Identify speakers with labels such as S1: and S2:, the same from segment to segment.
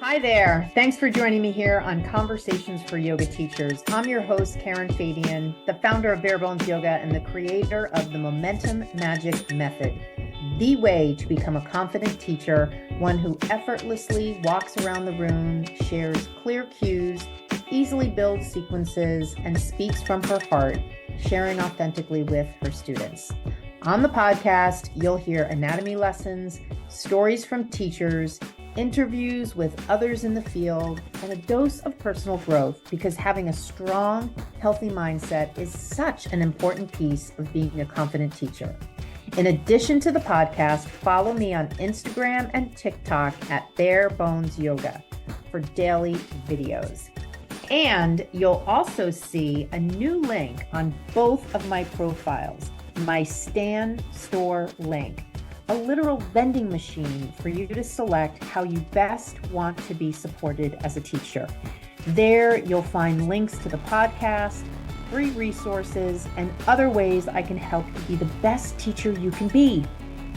S1: Hi there. Thanks for joining me here on Conversations for Yoga Teachers. I'm your host, Karen Fabian, the founder of Bare Bones Yoga and the creator of the Momentum Magic Method, the way to become a confident teacher, one who effortlessly walks around the room, shares clear cues, easily builds sequences, and speaks from her heart, sharing authentically with her students. On the podcast, you'll hear anatomy lessons, stories from teachers, interviews with others in the field, and a dose of personal growth, because having a strong, healthy mindset is such an important piece of being a confident teacher. In addition to the podcast, follow me on Instagram and TikTok at Bare Bones Yoga for daily videos. And you'll also see a new link on both of my profiles, my Stand Store link, a literal vending machine for you to select how you best want to be supported as a teacher. There, you'll find links to the podcast, free resources, and other ways I can help you be the best teacher you can be.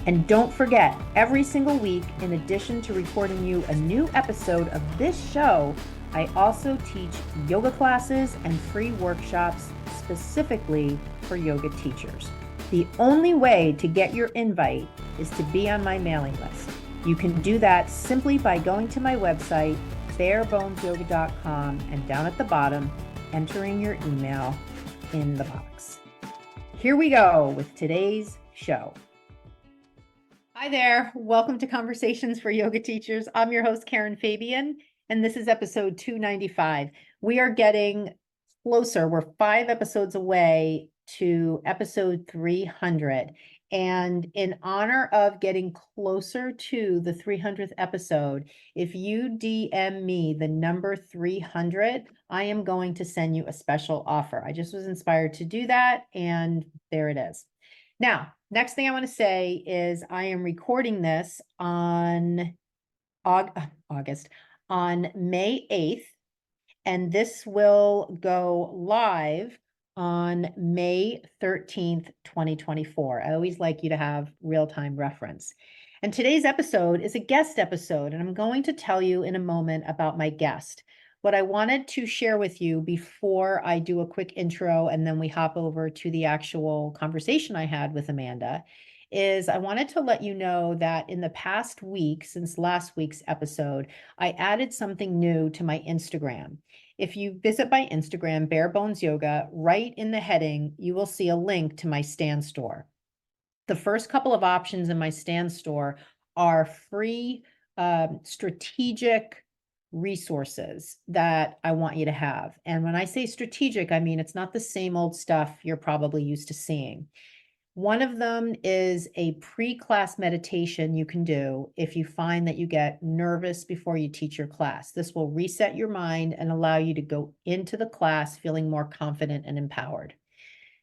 S1: And don't forget, every single week, in addition to recording you a new episode of this show, I also teach yoga classes and free workshops specifically for yoga teachers. The only way to get your invite is to be on my mailing list. You can do that simply by going to my website, barebonesyoga.com, and down at the bottom, entering your email in the box. Here we go with today's show. Hi there. Welcome to Conversations for Yoga Teachers. I'm your host, Karen Fabian, and this is episode 295. We are getting closer. We're 5 episodes away to episode 300. And in honor of getting closer to the 300th episode, if you DM me the number 300, I am going to send you a special offer. I just was inspired to do that, and there it is. Now, next thing I want to say is I am recording this on August, on May 8th, and this will go live on May 13th, 2024. I always like you to have real-time reference. And today's episode is a guest episode, and I'm going to tell you in a moment about my guest. What I wanted to share with you before I do a quick intro and then we hop over to the actual conversation I had with Amanda is I wanted to let you know that in the past week, since last week's episode, I added something new to my Instagram. If you visit my Instagram, Bare Bones Yoga, right in the heading, you will see a link to my Stand Store. The first couple of options in my Stand Store are free strategic resources that I want you to have. And when I say strategic, I mean it's not the same old stuff you're probably used to seeing. One of them is a pre-class meditation you can do if you find that you get nervous before you teach your class. This will reset your mind and allow you to go into the class feeling more confident and empowered.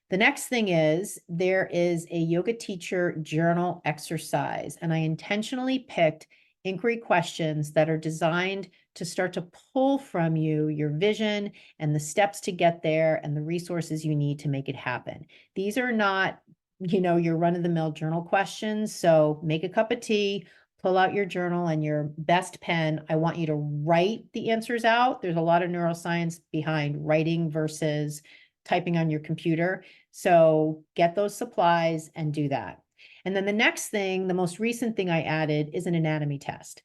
S1: The next thing is there is a yoga teacher journal exercise, and I intentionally picked inquiry questions that are designed to start to pull from you your vision and the steps to get there and the resources you need to make it happen. These are not your run-of-the-mill journal questions. So make a cup of tea, pull out your journal and your best pen. I want you to write the answers out. There's a lot of neuroscience behind writing versus typing on your computer. So get those supplies and do that. And then the next thing, the most recent thing I added is an anatomy test.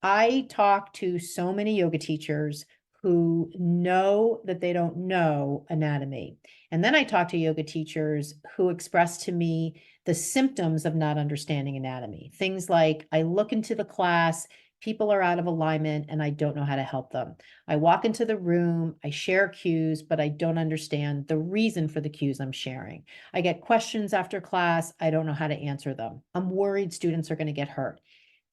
S1: I talk to so many yoga teachers who know that they don't know anatomy. And then I talk to yoga teachers who express to me the symptoms of not understanding anatomy. Things like, I look into the class, people are out of alignment, and I don't know how to help them. I walk into the room, I share cues, but I don't understand the reason for the cues I'm sharing. I get questions after class, I don't know how to answer them. I'm worried students are going to get hurt.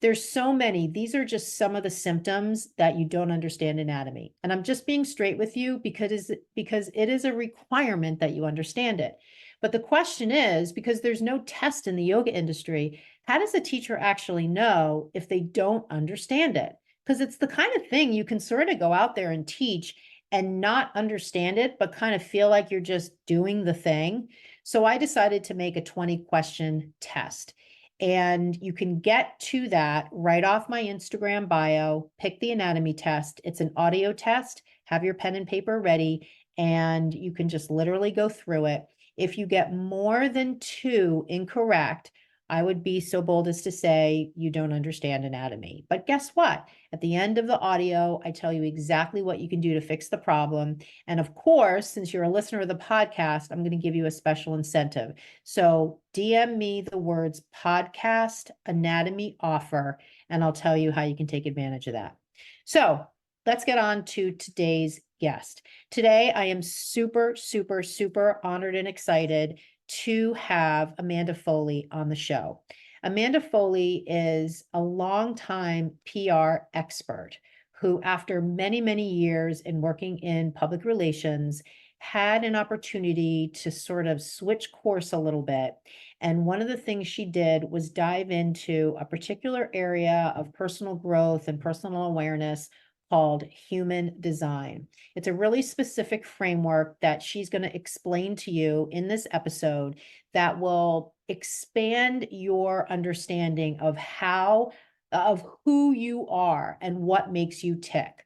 S1: There's so many. These are just some of the symptoms that you don't understand anatomy. And I'm just being straight with you because it is a requirement that you understand it. But the question is, because there's no test in the yoga industry, how does a teacher actually know if they don't understand it? Because it's the kind of thing you can sort of go out there and teach and not understand it, but kind of feel like you're just doing the thing. So I decided to make a 20-question test. And you can get to that right off my Instagram bio, pick the anatomy test. It's an audio test. Have your pen and paper ready, and you can just literally go through it. If you get more than 2 incorrect, I would be so bold as to say you don't understand anatomy. But guess what? At the end of the audio, I tell you exactly what you can do to fix the problem. And of course, since you're a listener of the podcast, I'm going to give you a special incentive. So DM me the words podcast anatomy offer, and I'll tell you how you can take advantage of that. So let's get on to today's guest. Today, I am super, super, super honored and excited to have Amanda Foley on the show. Amanda Foley is a longtime PR expert who, after many, many years in working in public relations, had an opportunity to sort of switch course a little bit. And one of the things she did was dive into a particular area of personal growth and personal awareness called human design. It's a really specific framework that she's going to explain to you in this episode that will expand your understanding of who you are and what makes you tick.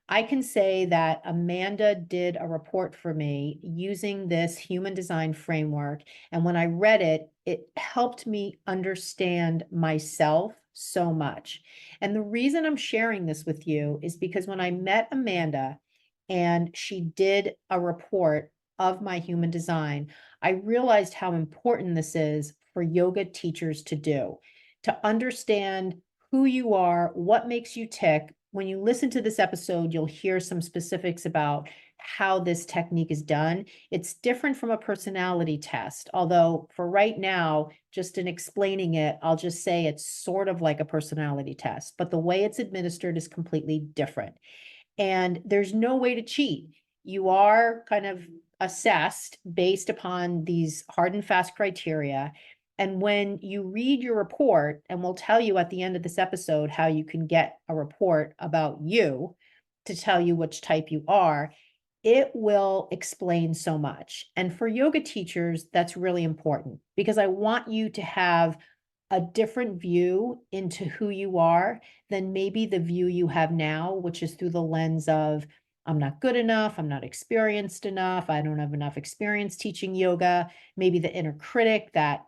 S1: I can say that Amanda did a report for me using this human design framework. And when I read it, it helped me understand myself so much. And the reason I'm sharing this with you is because when I met Amanda and she did a report of my human design, I realized how important this is for yoga teachers to do, to understand who you are, what makes you tick. When you listen to this episode, you'll hear some specifics about how this technique is done. It's different from a personality test, although for right now, just in explaining it, I'll just say it's sort of like a personality test, but the way it's administered is completely different. And there's no way to cheat. You are kind of assessed based upon these hard and fast criteria. And when you read your report, and we'll tell you at the end of this episode how you can get a report about you to tell you which type you are, it will explain so much. And for yoga teachers, that's really important because I want you to have a different view into who you are than maybe the view you have now, which is through the lens of, I'm not good enough, I'm not experienced enough, I don't have enough experience teaching yoga, maybe the inner critic that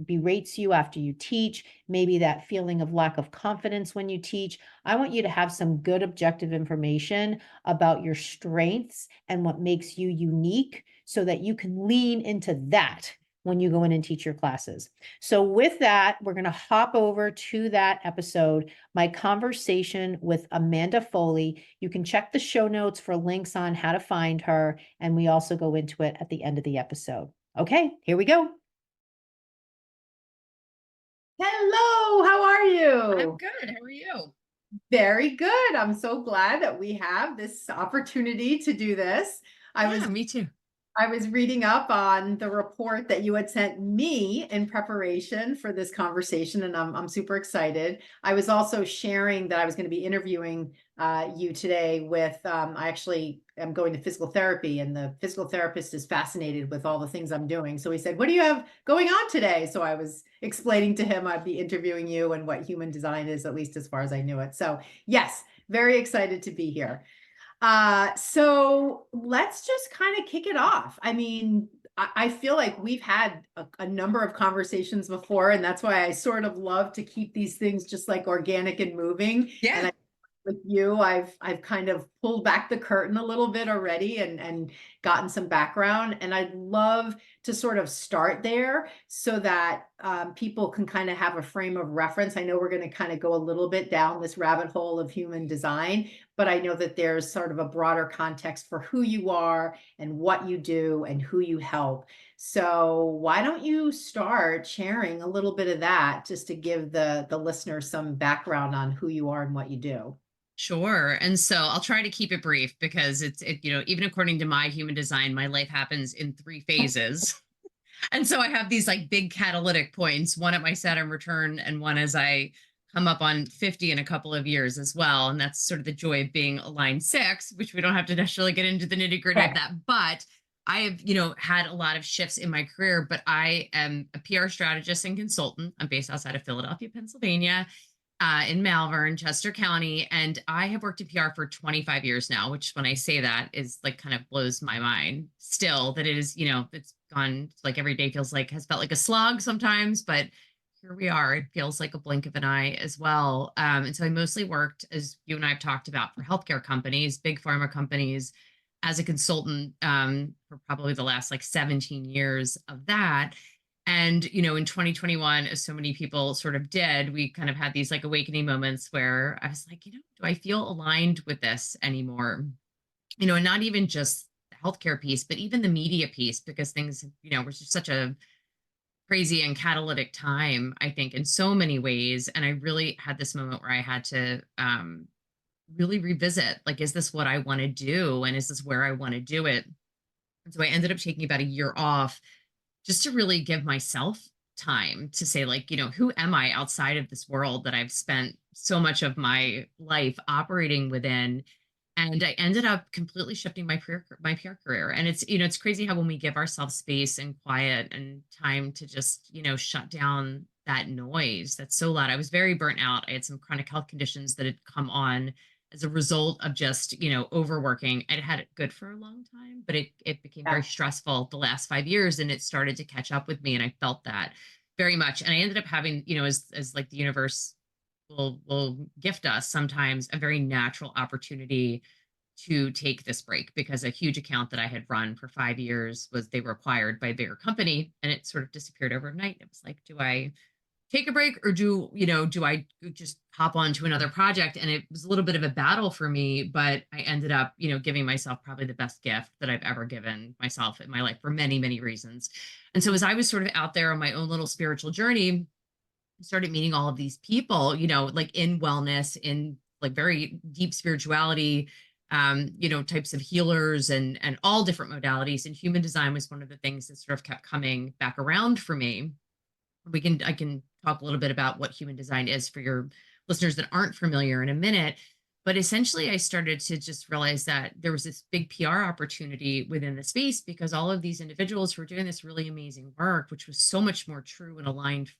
S1: berates you after you teach, maybe that feeling of lack of confidence when you teach. I want you to have some good objective information about your strengths and what makes you unique so that you can lean into that when you go in and teach your classes. So with that, we're going to hop over to that episode, my conversation with Amanda Foley. You can check the show notes for links on how to find her, and we also go into it at the end of the episode. Okay, here we go. Hello, how are you?
S2: I'm good. How are you?
S1: Very good. I'm so glad that we have this opportunity to do this.
S2: Me too.
S1: I was reading up on the report that you had sent me in preparation for this conversation, and I'm super excited. I was also sharing that I was going to be interviewing you today with, I actually am going to physical therapy, and the physical therapist is fascinated with all the things I'm doing. So he said, "What do you have going on today?" So I was explaining to him I'd be interviewing you and what human design is, at least as far as I knew it. So yes, very excited to be here. So let's just kind of kick it off. I mean, I feel like we've had a number of conversations before, and that's why I sort of love to keep these things just like organic and moving.
S2: Yeah.
S1: And with you, I've kind of pulled back the curtain a little bit already and gotten some background. And I'd love to sort of start there so that people can kind of have a frame of reference. I know we're going to kind of go a little bit down this rabbit hole of human design, but I know that there's sort of a broader context for who you are and what you do and who you help. So why don't you start sharing a little bit of that just to give the listeners some background on who you are and what you do.
S2: Sure. And so I'll try to keep it brief because even according to my human design, my life happens in 3 phases. And so I have these like big catalytic points, one at my Saturn return and one as I come up on 50 in a couple of years as well. And that's sort of the joy of being a line 6, which we don't have to necessarily get into the nitty gritty of that. But I have, had a lot of shifts in my career, but I am a PR strategist and consultant. I'm based outside of Philadelphia, Pennsylvania, in Malvern, Chester County. And I have worked in PR for 25 years now, which when I say that is like kind of blows my mind still that it is, it's gone like every day feels like has felt like a slog sometimes, but here we are. It feels like a blink of an eye as well. And so I mostly worked, as you and I have talked about, for healthcare companies, big pharma companies, as a consultant for probably the last like 17 years of that. And, in 2021, as so many people sort of did, we kind of had these like awakening moments where I was like, do I feel aligned with this anymore? And not even just the healthcare piece, but even the media piece, because things, was just such a crazy and catalytic time, I think, in so many ways. And I really had this moment where I had to really revisit, like, is this what I want to do? And is this where I want to do it? And so I ended up taking about a year off just to really give myself time to say, like, who am I outside of this world that I've spent so much of my life operating within? And I ended up completely shifting my PR career. And it's crazy how when we give ourselves space and quiet and time to just, shut down that noise that's so loud. I was very burnt out. I had some chronic health conditions that had come on as a result of just, overworking. I'd had it good for a long time, but it became very
S1: Yeah.
S2: stressful the last 5 years, and it started to catch up with me. And I felt that very much. And I ended up having, as like the universe will gift us sometimes a very natural opportunity to take this break, because a huge account that I had run for 5 years was they were acquired by a bigger company, and it sort of disappeared overnight. It was like, do I take a break, or do I just hop on to another project? And it was a little bit of a battle for me, but I ended up, giving myself probably the best gift that I've ever given myself in my life for many, many reasons. And so as I was sort of out there on my own little spiritual journey, I started meeting all of these people, like in wellness, in like very deep spirituality, types of healers and all different modalities. And human design was one of the things that sort of kept coming back around for me. I can talk a little bit about what human design is for your listeners that aren't familiar in a minute. But essentially, I started to just realize that there was this big PR opportunity within the space, because all of these individuals who were doing this really amazing work, which was so much more true and aligned,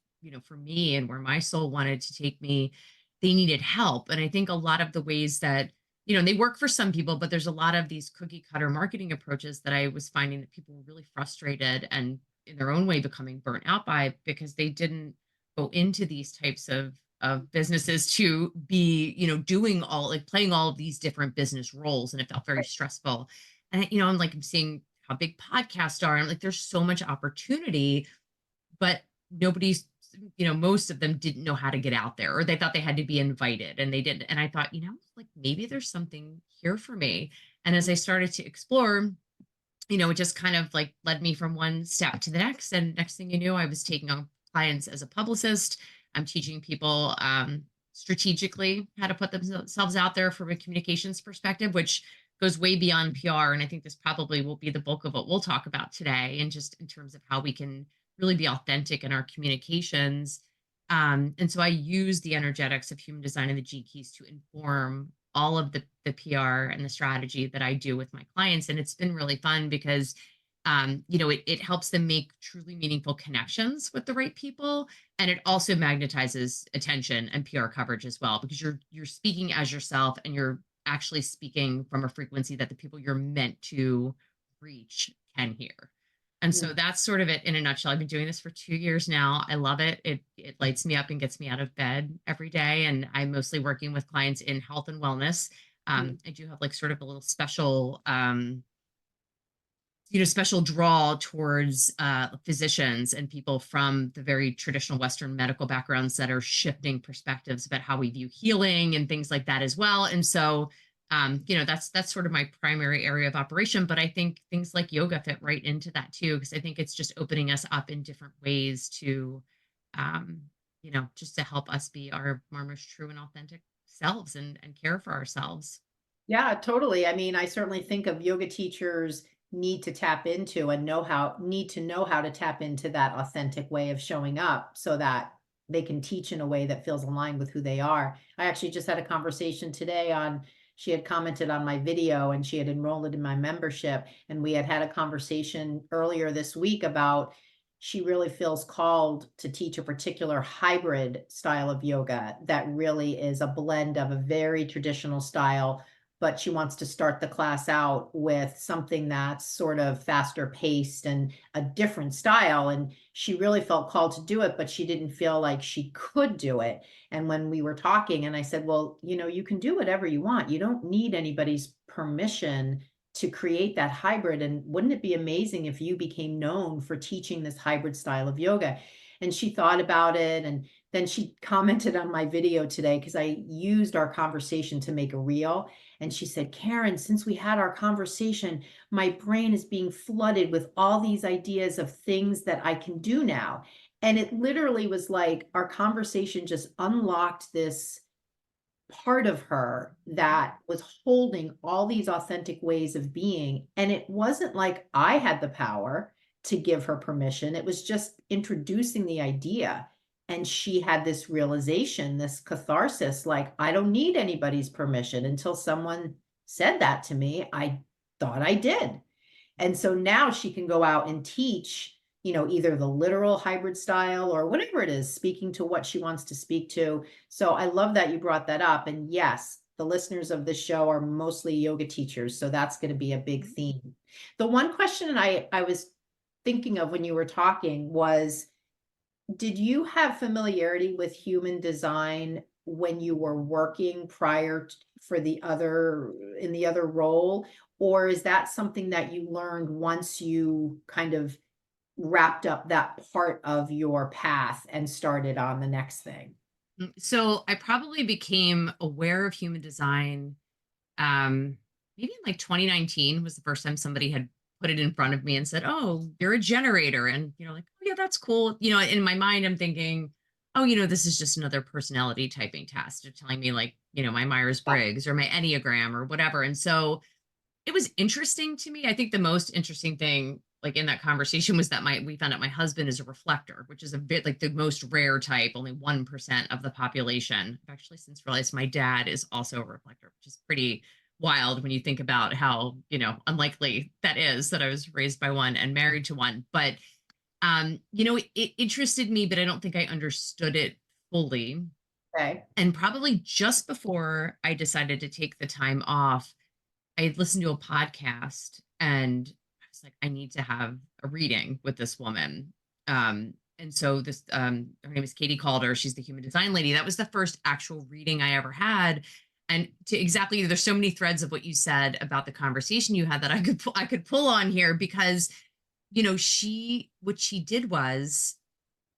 S2: for me and where my soul wanted to take me, they needed help. And I think a lot of the ways that, they work for some people, but there's a lot of these cookie cutter marketing approaches that I was finding that people were really frustrated and in their own way becoming burnt out by, because they didn't go into these types of businesses to be, doing all like playing all of these different business roles. And it felt very stressful. And I'm seeing how big podcasts are. I'm like, there's so much opportunity, but nobody's, most of them didn't know how to get out there, or they thought they had to be invited and they didn't. And I thought, like maybe there's something here for me. And as I started to explore, it just kind of like led me from one step to the next. And next thing you knew, I was taking on clients as a publicist. I'm teaching people strategically how to put themselves out there from a communications perspective, which goes way beyond PR. And I think this probably will be the bulk of what we'll talk about today, and just in terms of how we can really be authentic in our communications. And so I use the energetics of human design and the G keys to inform all of the PR and the strategy that I do with my clients. And it's been really fun because it helps them make truly meaningful connections with the right people. And it also magnetizes attention and PR coverage as well, because you're speaking as yourself, and you're actually speaking from a frequency that the people you're meant to reach can hear. And so that's sort of it in a nutshell. I've been doing this for 2 years now. I love it. It lights me up and gets me out of bed every day. And I'm mostly working with clients in health and wellness. I do have like sort of a little special special draw towards physicians and people from the very traditional Western medical backgrounds that are shifting perspectives about how we view healing and things like that as well. And so, that's sort of my primary area of operation. But I think things like yoga fit right into that too, because I think it's just opening us up in different ways to, just to help us be our most true and authentic selves and care for ourselves.
S1: Yeah, totally. I mean, I certainly think of yoga teachers need to tap into and need to know how to tap into that authentic way of showing up so that they can teach in a way that feels aligned with who they are. I actually just had a conversation today on she had commented on my video and she had enrolled in my membership. And we had had a conversation earlier this week about she really feels called to teach a particular hybrid style of yoga that really is a blend of a very traditional style, but she wants to start the class out with something that's sort of faster paced and a different style. And she really felt called to do it, but she didn't feel like she could do it. And when we were talking, and I said, well, you can do whatever you want. You don't need anybody's permission to create that hybrid. And wouldn't it be amazing if you became known for teaching this hybrid style of yoga? And she thought about it. And then she commented on my video today because I used our conversation to make a reel. And she said, Karen, since we had our conversation, my brain is being flooded with all these ideas of things that I can do now. And it literally was like our conversation just unlocked this part of her that was holding all these authentic ways of being. And it wasn't like I had the power to give her permission. It was just introducing the idea. And she had this realization, this catharsis, like, I don't need anybody's permission. Until someone said that to me, I thought I did. And so now she can go out and teach, either the literal hybrid style or whatever it is, speaking to what she wants to speak to. So I love that you brought that up. And yes, the listeners of this show are mostly yoga teachers. So that's going to be a big theme. The one question I was thinking of when you were talking was, did you have familiarity with human design when you were working prior for in the other role? Or is that something that you learned once you kind of wrapped up that part of your path and started on the next thing?
S2: So I probably became aware of human design, maybe in like 2019 was the first time somebody had put it in front of me and said, "Oh, you're a generator." And, like, "Oh, yeah, that's cool." In my mind, I'm thinking, "Oh, this is just another personality typing test." They're telling me, like, my Myers-Briggs or my Enneagram or whatever. And so it was interesting to me. I think the most interesting thing, like, in that conversation, was that we found out my husband is a reflector, which is a bit like the most rare type. Only 1% of the population. I've actually since realized my dad is also a reflector, which is pretty wild when you think about how, unlikely that is, that I was raised by one and married to one. But it interested me, but I don't think I understood it fully.
S1: Okay.
S2: And probably just before I decided to take the time off, I had listened to a podcast and I was like, I need to have a reading with this woman. And so her name is Katie Calder. She's the human design lady. That was the first actual reading I ever had. And there's so many threads of what you said about the conversation you had that I could pull on here because, what she did was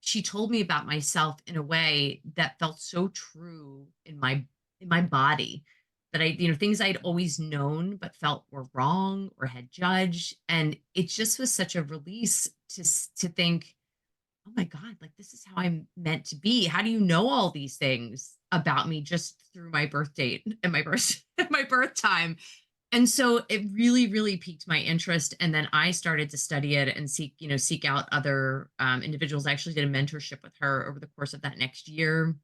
S2: she told me about myself in a way that felt so true in my body, that things I'd always known but felt were wrong or had judged. And it just was such a release to think, oh my God, like, this is how I'm meant to be. How do you know all these things about me just through my birth date and my birth my birth time? And so it really, really piqued my interest. And then I started to study it and seek out other individuals. I actually did a mentorship with her over the course of that next year.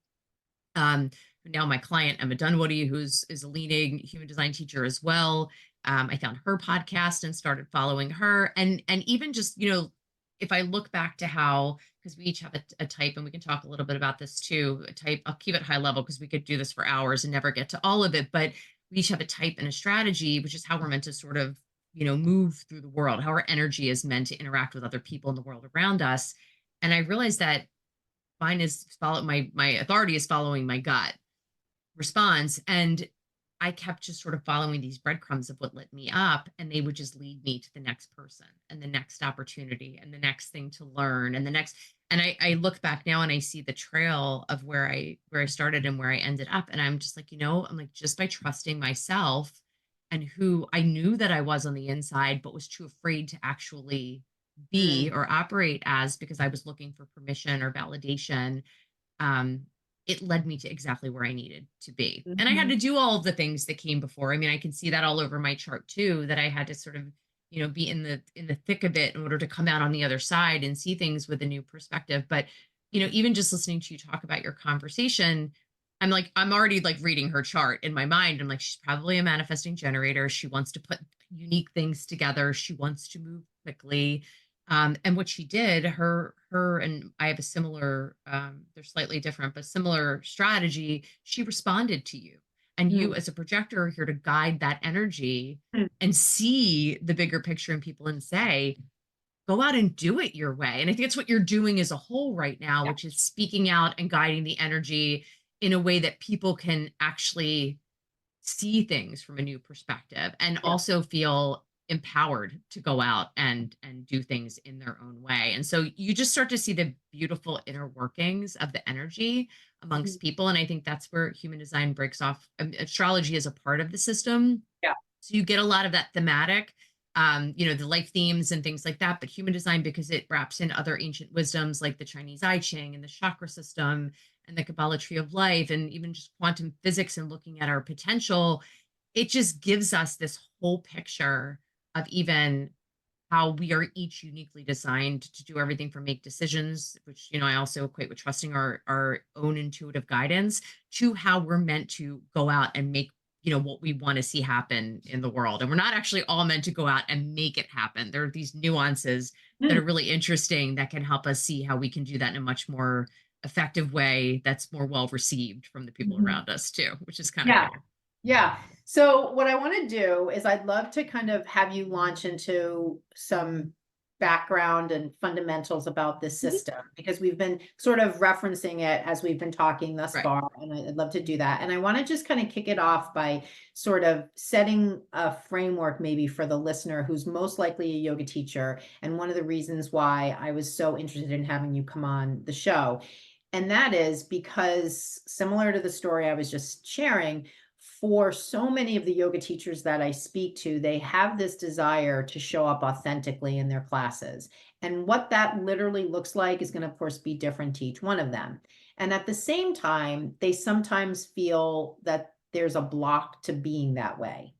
S2: Now my client Emma Dunwoody, is a leading human design teacher as well. I found her podcast and started following her. And even just, if I look back to how, because we each have a type, and we can talk a little bit about this too, a type, I'll keep it high level because we could do this for hours and never get to all of it, but we each have a type and a strategy, which is how we're meant to sort of, move through the world, how our energy is meant to interact with other people in the world around us. And I realized that mine is my authority is following my gut response. And I kept just sort of following these breadcrumbs of what lit me up, and they would just lead me to the next person and the next opportunity and the next thing to learn and the next. And I look back now and I see the trail of where I started and where I ended up. And I'm just like, I'm like, just by trusting myself and who I knew that I was on the inside, but was too afraid to actually be
S1: Mm.
S2: or operate as, because I was looking for permission or validation. It led me to exactly where I needed to be. And I had
S1: Mhm.
S2: to do all of the things that came before. I mean, I can see that all over my chart too, that I had to sort of, be in the thick of it in order to come out on the other side and see things with a new perspective. But, even just listening to you talk about your conversation, I'm already like reading her chart in my mind. I'm like, she's probably a manifesting generator. She wants to put unique things together. She wants to move quickly. And what she did, her and I have a similar, they're slightly different, but similar strategy. She responded to you. And you
S1: Mm,
S2: as a projector are here to guide that energy
S1: mm,
S2: and see the bigger picture in people and say, go out and do it your way. And I think it's what you're doing as a whole right now,
S1: yeah,
S2: which is speaking out and guiding the energy in a way that people can actually see things from a new perspective and
S1: yeah.
S2: also feel empowered to go out and do things in their own way. And so you just start to see the beautiful inner workings of the energy
S1: Mhm.
S2: amongst people. And I think that's where human design breaks off. Astrology is a part of the system,
S1: Yeah.
S2: so you get a lot of that thematic, the life themes and things like that. But human design, because it wraps in other ancient wisdoms like the Chinese I Ching and the chakra system and the Kabbalah tree of life, and even just quantum physics and looking at our potential, it just gives us this whole picture of even how we are each uniquely designed to do everything from make decisions, which I also equate with trusting our own intuitive guidance, to how we're meant to go out and make what we want to see happen in the world. And we're not actually all meant to go out and make it happen. There are these nuances that
S1: Mm,
S2: are really interesting that can help us see how we can do that in a much more effective way that's more well received from the people
S1: mhm.
S2: around us too, which is kind of
S1: Yeah.
S2: cool.
S1: Yeah. So what I want to do is I'd love to kind of have you launch into some background and fundamentals about this
S2: Mhm.
S1: system because we've been sort of referencing it as we've been talking thus
S2: Right.
S1: far, and I'd love to do that. And I want to just kind of kick it off by sort of setting a framework maybe for the listener who's most likely a yoga teacher, and one of the reasons why I was so interested in having you come on the show. And that is because similar to the story I was just sharing, for so many of the yoga teachers that I speak to, they have this desire to show up authentically in their classes. And what that literally looks like is going to, of course, be different to each one of them. And at the same time, they sometimes feel that there's a block to being that way.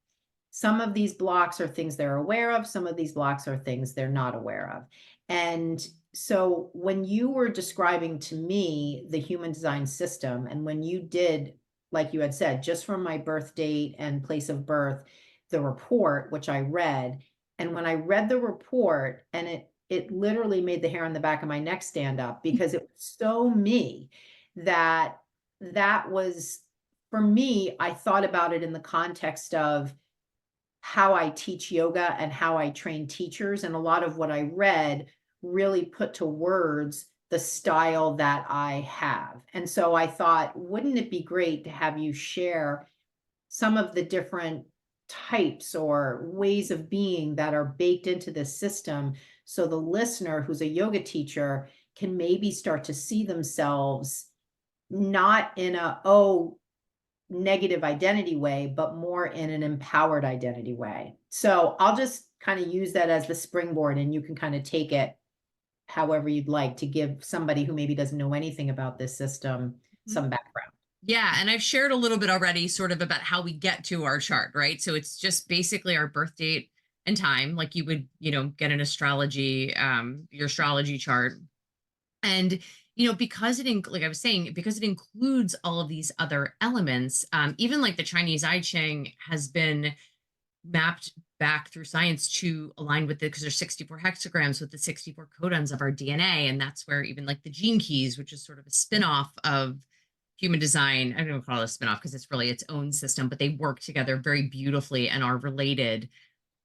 S1: Some of these blocks are things they're aware of, some of these blocks are things they're not aware of. And so when you were describing to me the human design system, and when you did, like you had said, just from my birth date and place of birth, the report, which I read, and when I read the report, and it literally made the hair on the back of my neck stand up because it was so me that that was for me, I thought about it in the context of how I teach yoga and how I train teachers. And a lot of what I read really put to words the style that I have. And so I thought, wouldn't it be great to have you share some of the different types or ways of being that are baked into this system so the listener who's a yoga teacher can maybe start to see themselves not in a, oh, negative identity way, but more in an empowered identity way. So I'll just kind of use that as the springboard and you can kind of take it however you'd like to give somebody who maybe doesn't know anything about this system
S2: Mhm.
S1: some background.
S2: Yeah, and I've shared a little bit already sort of about how we get to our chart, right? So it's just basically our birth date and time, like you would, get an astrology, your astrology chart. And because like I was saying, because it includes all of these other elements, even like the Chinese I Ching has been mapped back through science to align with it because there's 64 hexagrams with the 64 codons of our DNA. And that's where even like the gene keys, which is sort of a spin-off of human design, I don't know, call it a spin-off because it's really its own system, but they work together very beautifully and are related.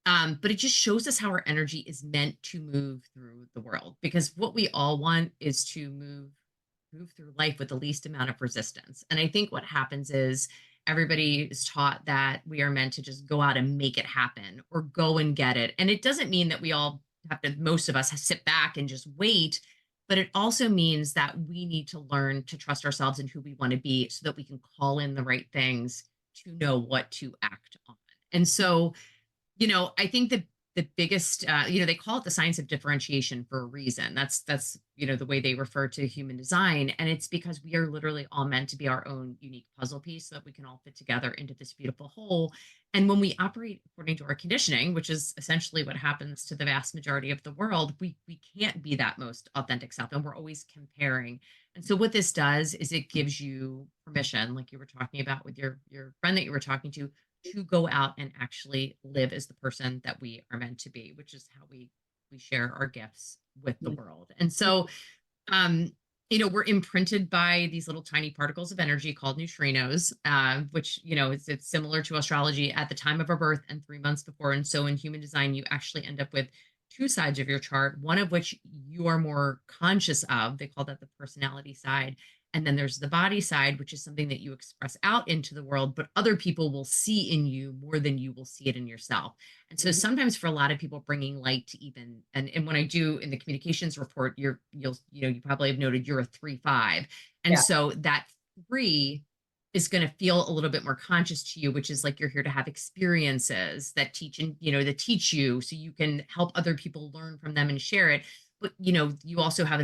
S2: But it just shows us how our energy is meant to move through the world, because what we all want is to move through life with the least amount of resistance. And I think what happens is everybody is taught that we are meant to just go out and make it happen or go and get it. And it doesn't mean that we all have to, most of us sit back and just wait, but it also means that we need to learn to trust ourselves and who we want to be so that we can call in the right things to know what to act on. And so I think that the biggest, they call it the science of differentiation for a reason. That's the way they refer to human design, and it's because we are literally all meant to be our own unique puzzle piece, so that we can all fit together into this beautiful whole. And when we operate according to our conditioning, which is essentially what happens to the vast majority of the world, we can't be that most authentic self, and we're always comparing. And so what this does is it gives you permission, like you were talking about with your friend that you were talking to go out and actually live as the person that we are meant to be, which is how we share our gifts with the world. And so, um, we're imprinted by these little tiny particles of energy called neutrinos, which it's similar to astrology at the time of our birth and 3 months before. And so, in human design, you actually end up with two sides of your chart, one of which you are more conscious of. They call that the personality side. And then there's the body side, which is something that you express out into the world, but other people will see in you more than you will see it in yourself. And so sometimes for a lot of people, bringing light to even, and when I do in the communications report, you probably have noted you're a 3-5. And
S1: Yeah.
S2: so that 3 is going to feel a little bit more conscious to you, which is like you're here to have experiences that teach that teach you so you can help other people learn from them and share it. But you also have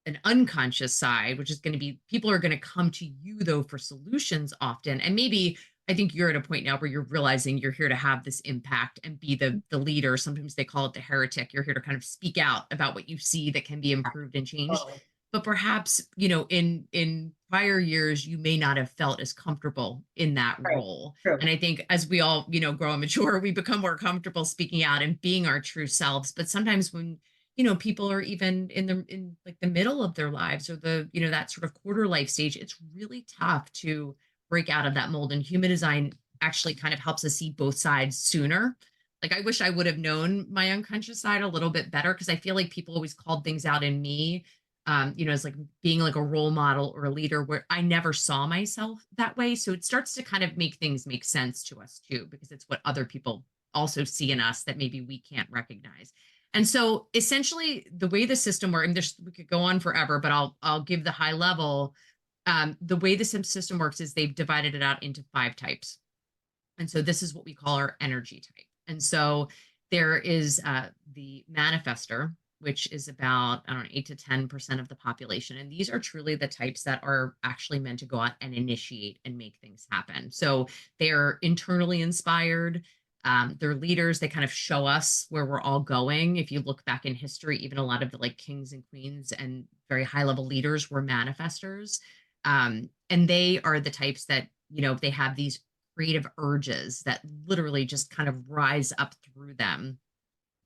S2: an unconscious side, which is going to be people are going to come to you though for solutions often. And maybe I think you're at a point now where you're realizing you're here to have this impact and be the leader. Sometimes they call it the heretic. You're here to kind of speak out about what you see that can be improved and changed.
S1: Totally.
S2: But perhaps, in prior years, you may not have felt as comfortable in that
S1: Right.
S2: role.
S1: True.
S2: And I think as we all, grow and mature, we become more comfortable speaking out and being our true selves. But sometimes when people are even in like the middle of their lives or that sort of quarter life stage, it's really tough to break out of that mold. And human design actually kind of helps us see both sides sooner. Like I wish I would have known my unconscious side a little bit better, because I feel like people always called things out in me, as like being like a role model or a leader, where I never saw myself that way. So it starts to kind of make things make sense to us too, because it's what other people also see in us that maybe we can't recognize. And so essentially the way the system works, and we could go on forever, but I'll give the high level. The way the system works is they've divided it out into 5 types. And so this is what we call our energy type. And so there is the manifester, which is about, I don't know, 8 to 10% of the population. And these are truly the types that are actually meant to go out and initiate and make things happen. So they're internally inspired. They're leaders. They kind of show us where we're all going. If you look back in history, even a lot of the like kings and queens and very high level leaders were manifestors. And they are the types that, they have these creative urges that literally just kind of rise up through them.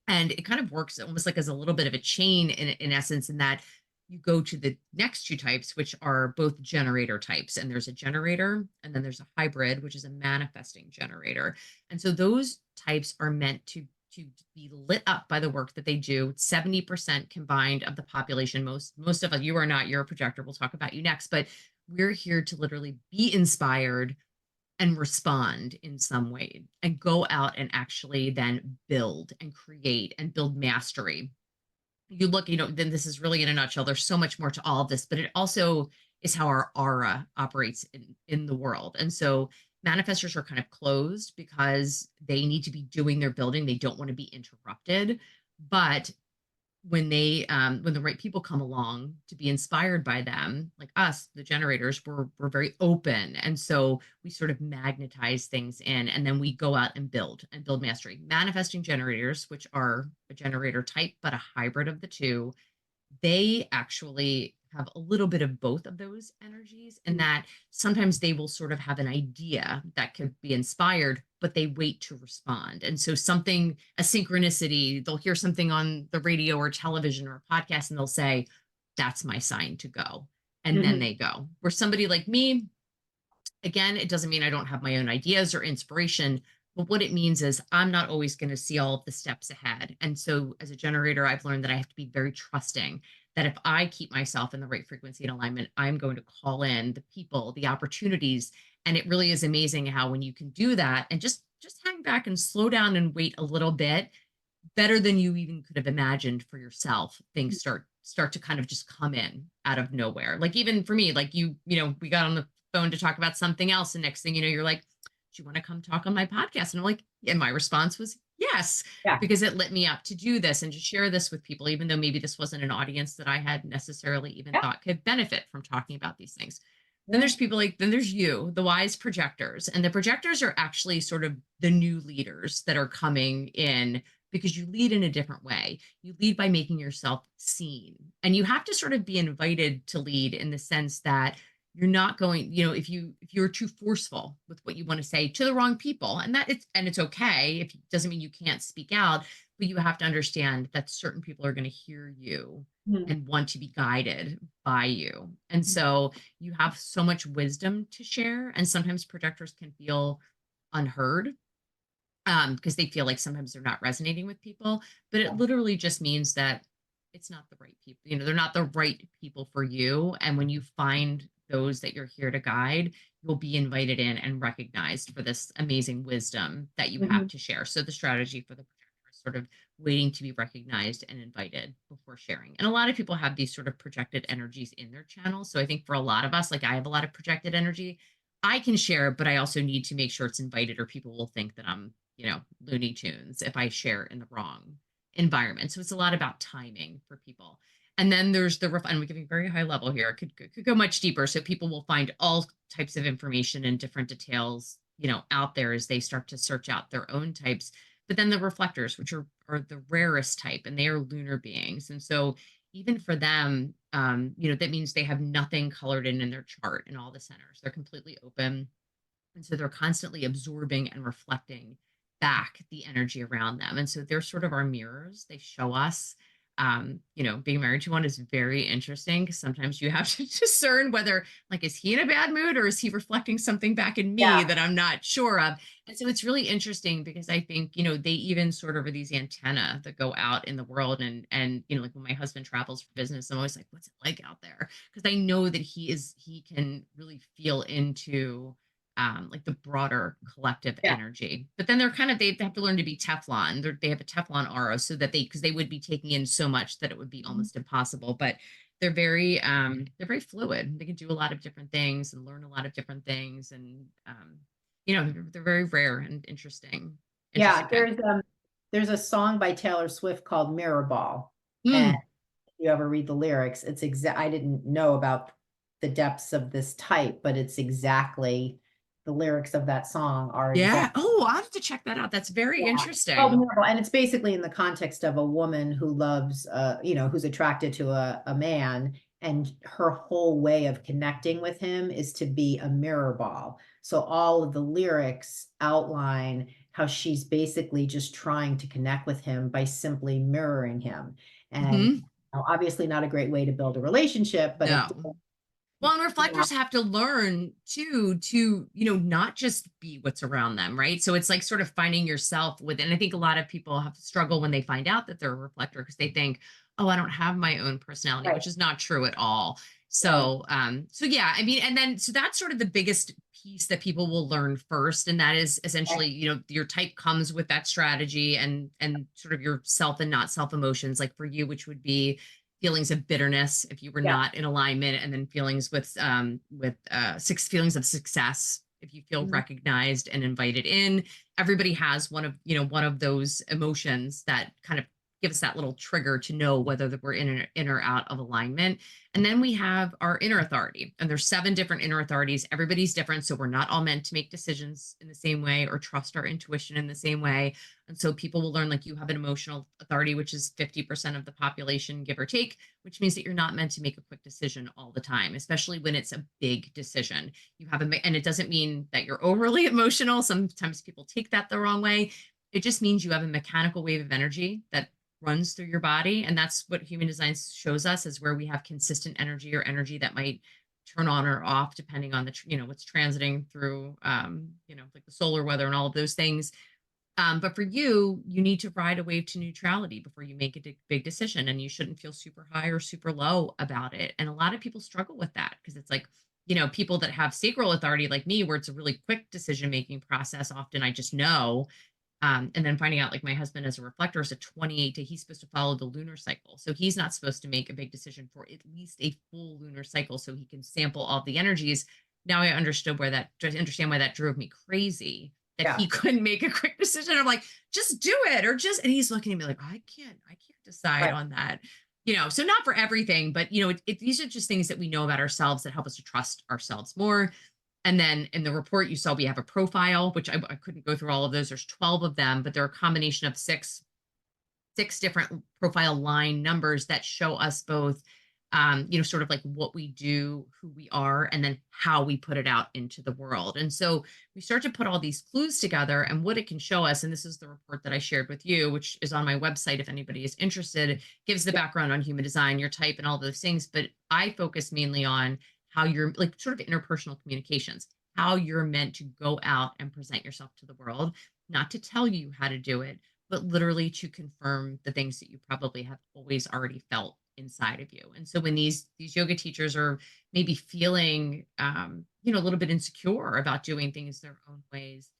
S2: And it kind of works almost like as a little bit of a chain in essence, in that you go to the next 2 types, which are both generator types. And there's a generator, and then there's a hybrid, which is a manifesting generator. And so those types are meant to be lit up by the work that they do. 70% combined of the population. Most of us, you are not, you're a projector. We'll talk about you next, but we're here to literally be inspired and respond in some way and go out and actually then build and create and build mastery. You look, then this is really in a nutshell. There's so much more to all of this, but it also is how our aura operates in the world. And so manifestors are kind of closed because they need to be doing their building. They don't want to be interrupted. But when the right people come along to be inspired by them, like us, the generators, we're very open. And so we sort of magnetize things in, and then we go out and build mastery. Manifesting generators, which are a generator type, but a hybrid of the 2, they actually have a little bit of both of those energies, and that sometimes they will sort of have an idea that could be inspired, but they wait to respond. And so a synchronicity, they'll hear something on the radio or television or a podcast, and they'll say, that's my sign to go. And then they go. Where somebody like me, again, it doesn't mean I don't have my own ideas or inspiration, but what it means is I'm not always going to see all of the steps ahead. And so as a generator, I've learned that I have to be very trusting that if I keep myself in the right frequency and alignment, I'm going to call in the people, the opportunities. And it really is amazing how when you can do that and just hang back and slow down and wait a little bit, better than you even could have imagined for yourself, things start to kind of just come in out of nowhere. Like even for me, like we got on the phone to talk about something else, and next thing you know, you're like, do you want to come talk on my podcast? And I'm like, and my response was, yeah. yes,
S1: Yeah.
S2: because it lit me up to do this and to share this with people, even though maybe this wasn't an audience that I had necessarily even
S1: Yeah.
S2: thought could benefit from talking about these things. Then
S1: Yeah.
S2: there's people like, then there's you, the wise projectors. And the projectors are actually sort of the new leaders that are coming in because you lead in a different way. You lead by making yourself seen. And you have to sort of be invited to lead in the sense that you're not going, if you're too forceful with what you want to say to the wrong people, and it's okay if it doesn't mean you can't speak out, but you have to understand that certain people are going to hear you
S1: Mhm.
S2: and want to be guided by you. And so you have so much wisdom to share. And sometimes projectors can feel unheard because they feel like sometimes they're not resonating with people. But it literally just means that it's not the right people. They're not the right people for you. And when you find those that you're here to guide, you'll be invited in and recognized for this amazing wisdom that you have
S1: Mhm.
S2: to share. So the strategy for the projector is sort of waiting to be recognized and invited before sharing. And a lot of people have these sort of projected energies in their channel. So I think for a lot of us, like I have a lot of projected energy. I can share, but I also need to make sure it's invited or people will think that I'm Looney Tunes if I share in the wrong environment. So it's a lot about timing for people. And then there's and we're giving very high level here. It could go much deeper. So people will find all types of information and different details, out there as they start to search out their own types. But then the reflectors, which are the rarest type, and they are lunar beings. And so even for them, that means they have nothing colored in their chart in all the centers. They're completely open. And so they're constantly absorbing and reflecting back the energy around them. And so they're sort of our mirrors. They show us, being married to one is very interesting because sometimes you have to discern whether, like, is he in a bad mood or is he reflecting something back in me
S1: Yeah.
S2: that I'm not sure of? And so it's really interesting because I think, they even sort of are these antenna that go out in the world. And, like when my husband travels for business, I'm always like, what's it like out there? Because I know that he can really feel into like the broader collective
S1: Yeah.
S2: energy. But then they have to learn to be Teflon. They have a Teflon aura so that because they would be taking in so much that it would be
S1: Mhm.
S2: almost impossible. But they're very fluid. They can do a lot of different things and learn a lot of different things. And they're very rare and interesting.
S1: Yeah.
S2: Interesting type.
S1: There's a song by Taylor Swift called Mirror Ball. And
S2: Mm,
S1: if you ever read the lyrics, I didn't know about the depths of this type, but it's exactly the lyrics of that song are
S2: yeah.
S1: exact.
S2: Oh, I'll have to check that out. That's very
S1: Yeah. Oh,
S2: interesting.
S1: wonderful. And it's basically in the context of a woman who loves, who's attracted to a man, and her whole way of connecting with him is to be a mirror ball. So all of the lyrics outline how she's basically just trying to connect with him by simply mirroring him. And
S2: Hmm.
S1: obviously not a great way to build a relationship, but it,
S2: No. Well, and
S1: yeah,
S2: reflectors have to learn too to, not just be what's around them, right? So it's like sort of finding yourself within. I think a lot of people have to struggle when they find out that they're a reflector because they think, oh, I don't have my own personality,
S1: right,
S2: which is not true at all.
S1: right.
S2: So yeah, I mean, and then so that's sort of the biggest piece that people will learn first. And that is
S1: Okay.
S2: essentially, your type comes with that strategy and sort of your self and not self emotions, like for you, which would be feelings of bitterness if you were
S1: Yeah.
S2: not in alignment, and then feelings with six feelings of success if you feel
S1: Mhm.
S2: recognized and invited in. Everybody has one of those emotions that kind of give us that little trigger to know whether that we're in or out of alignment. And then we have our inner authority, and there's 7 different inner authorities. Everybody's different, so we're not all meant to make decisions in the same way or trust our intuition in the same way. And so people will learn, like, you have an emotional authority, which is 50% of the population, give or take, which means that you're not meant to make a quick decision all the time, especially when it's a big decision. And it doesn't mean that you're overly emotional. Sometimes people take that the wrong way. It just means you have a mechanical wave of energy that runs through your body. And that's what human design shows us, is where we have consistent energy, or energy that might turn on or off depending on what's transiting through, like the solar weather and all of those things. But for you, you need to ride a wave to neutrality before you make a big decision, and you shouldn't feel super high or super low about it. And a lot of people struggle with that because it's like, people that have sacral authority like me, where it's a really quick decision making process. Often I just know. And then finding out, like, my husband as a reflector is a 28 day, he's supposed to follow the lunar cycle. So he's not supposed to make a big decision for at least a full lunar cycle so he can sample all the energies. Now I understand why that drove me crazy that he couldn't make a quick decision. I'm like, just do it, or just, and he's looking at me like, I can't decide
S1: Right.
S2: on that. So not for everything, but these are just things that we know about ourselves that help us to trust ourselves more. And then in the report you saw, we have a profile, which I couldn't go through all of those. There's 12 of them, but they're a combination of six different profile line numbers that show us both, sort of like what we do, who we are, and then how we put it out into the world. And so we start to put all these clues together and what it can show us. And this is the report that I shared with you, which is on my website. If anybody is interested, gives the background on human design, your type, and all those things. But I focus mainly on how you're like sort of interpersonal communications, how you're meant to go out and present yourself to the world, not to tell you how to do it, but literally to confirm the things that you probably have always already felt inside of you. And so when these yoga teachers are maybe feeling a little bit insecure about doing things their own ways,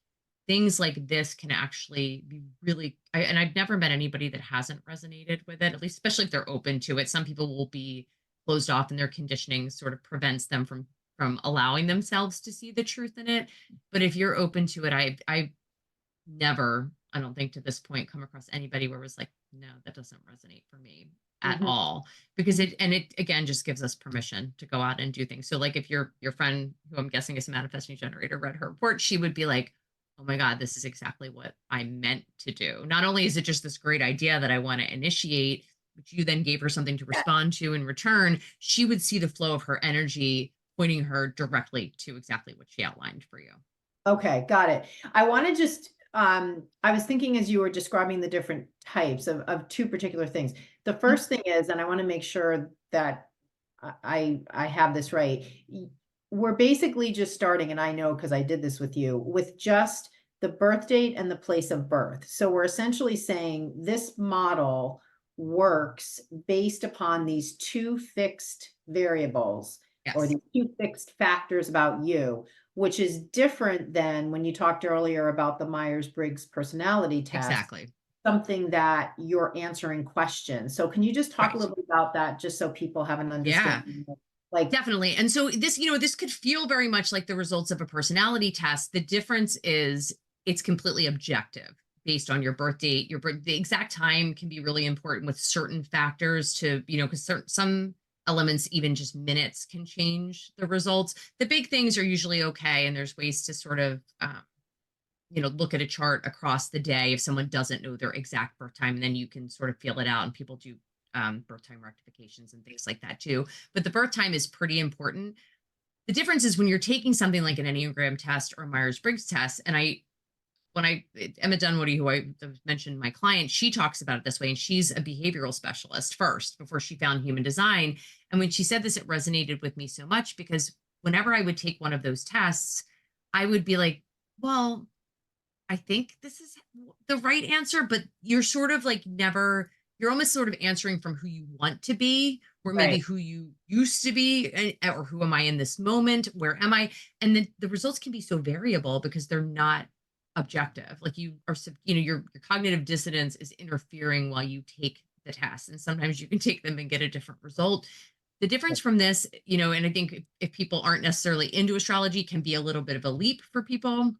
S2: things like this can actually be really and I've never met anybody that hasn't resonated with it, at least especially if they're open to it. Some people will be closed off and their conditioning sort of prevents them from allowing themselves to see the truth in it. But if you're open to it, I've never, I don't think to this point, come across anybody where it was like, no, that doesn't resonate for me at
S1: Mhm.
S2: all. Because it again just gives us permission to go out and do things. So like if your friend, who I'm guessing is a manifesting generator, read her report, she would be like, oh my God, this is exactly what I meant to do. Not only is it just this great idea that I want to initiate, which you then gave her something to
S1: Yeah.
S2: respond to in return, she would see the flow of her energy pointing her directly to exactly what she outlined for you.
S1: Okay, got it. I want to just I was thinking as you were describing the different types of two particular things. The
S2: Mhm.
S1: first thing is, and I want to make sure that I have this right. We're basically just starting, and I know because I did this with you, with just the birth date and the place of birth. So we're essentially saying this model works based upon these two fixed variables or
S2: Yes,
S1: these two fixed factors about you, which is different than when you talked earlier about the Myers-Briggs personality test,
S2: exactly.
S1: something that you're answering questions. So can you just talk a
S2: Right.
S1: little bit about that just so people have an
S2: Yeah.
S1: understanding? Like,
S2: Definitely. And so this could feel very much like the results of a personality test. The difference is it's completely objective based on your birth date. The exact time can be really important with certain factors to, because some elements, even just minutes, can change the results. The big things are usually okay. And there's ways to sort of, look at a chart across the day if someone doesn't know their exact birth time, and then you can sort of feel it out. And people do birth time rectifications and things like that too. But the birth time is pretty important. The difference is when you're taking something like an Enneagram test or a Myers-Briggs test, and Emma Dunwoody, who I mentioned, my client, she talks about it this way, and she's a behavioral specialist first before she found human design. And when she said this, it resonated with me so much because whenever I would take one of those tests, I would be like, well, I think this is the right answer, but you're sort of like never, you're almost sort of answering from who you want to be, or maybe
S1: right,
S2: who you used to be, or who am I in this moment? Where am I? And then the results can be so variable because they're not objective. Like you are, your cognitive dissonance is interfering while you take the test. And sometimes you can take them and get a different result. The difference from this, and I think if people aren't necessarily into astrology, can be a little bit of a leap for people,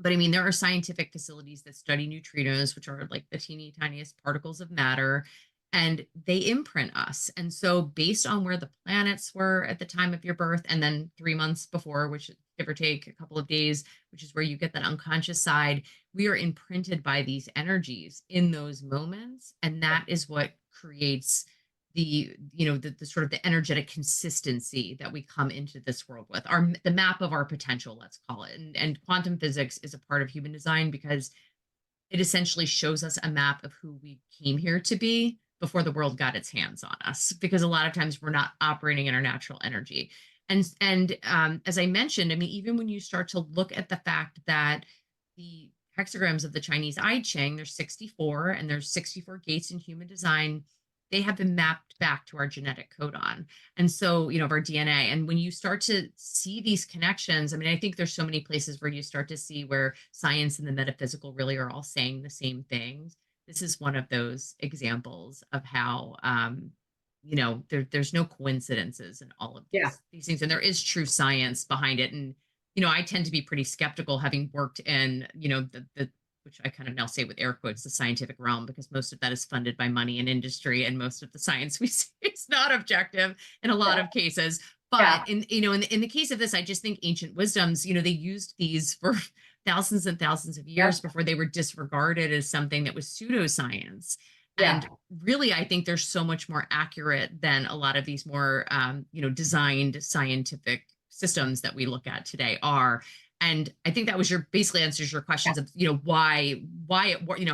S2: but I mean, there are scientific facilities that study neutrinos, which are like the teeny tiniest particles of matter, and they imprint us. And so, based on where the planets were at the time of your birth, and then 3 months before, which give or take a couple of days, which is where you get that unconscious side, we are imprinted by these energies in those moments. And that is what creates the sort of the energetic consistency that we come into this world with, the map of our potential, let's call it. And quantum physics is a part of human design because it essentially shows us a map of who we came here to be before the world got its hands on us, because a lot of times we're not operating in our natural energy. And as I mentioned, I mean, even when you start to look at the fact that the hexagrams of the Chinese I Ching, there's 64, and there's 64 gates in human design. They have been mapped back to our genetic codon. And so, of our DNA. And when you start to see these connections, I mean, I think there's so many places where you start to see where science and the metaphysical really are all saying the same things. This is one of those examples of how, there's no coincidences in all of
S1: yeah,
S2: these things. And there is true science behind it. And, I tend to be pretty skeptical, having worked in, the which I kind of now say with air quotes, the scientific realm, because most of that is funded by money and industry, and most of the science we see is not objective in a lot
S1: Yeah.
S2: of cases.
S1: Yeah.
S2: But in the case of this, I just think ancient wisdoms, they used these for thousands and thousands of years
S1: Yep.
S2: before they were disregarded as something that was pseudoscience.
S1: Yeah.
S2: And really, I think they're so much more accurate than a lot of these more, designed scientific systems that we look at today are. And I think that was your basically answers your questions of,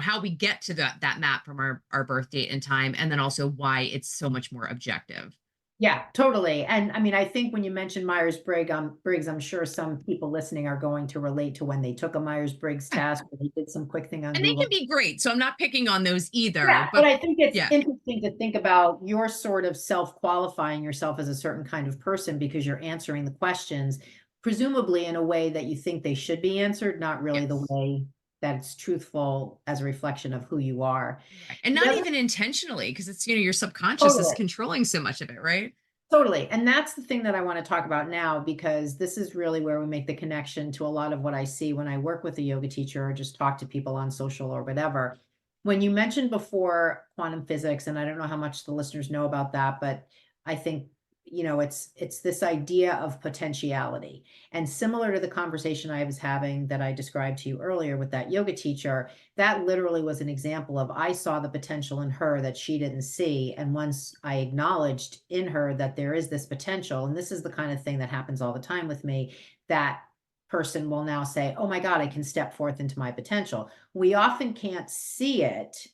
S2: how we get to that map from our birth date and time, and then also why it's so much more objective.
S1: Yeah, totally. And I mean, I think when you mentioned Briggs, I'm sure some people listening are going to relate to when they took a Myers-Briggs test, or they did some quick thing on
S2: And they can
S1: Google.
S2: be great. So I'm not picking on those
S1: Yeah,
S2: either.
S1: but
S2: But
S1: I think it's
S2: yeah,
S1: interesting to think about your sort of self-qualifying yourself as a certain kind of person because you're answering the questions, presumably in a way that you think they should be answered, not really the
S2: yes.
S1: way that's truthful as a reflection of who you are.
S2: Right. And
S1: The
S2: not
S1: other
S2: even intentionally, because it's, your subconscious is
S1: Totally.
S2: controlling so much of it, right?
S1: Totally. And that's the thing that I want to talk about now, because this is really where we make the connection to a lot of what I see when I work with a yoga teacher or just talk to people on social or whatever. When you mentioned before quantum physics, and I don't know how much the listeners know about that, but I think, it's this idea of potentiality. And similar to the conversation I was having that I described to you earlier with that yoga teacher, that literally was an example of I saw the potential in her that she didn't see. And once I acknowledged in her that there is this potential, and this is the kind of thing that happens all the time with me, that person will now say, oh my God, I can step forth into my potential. We often can't see it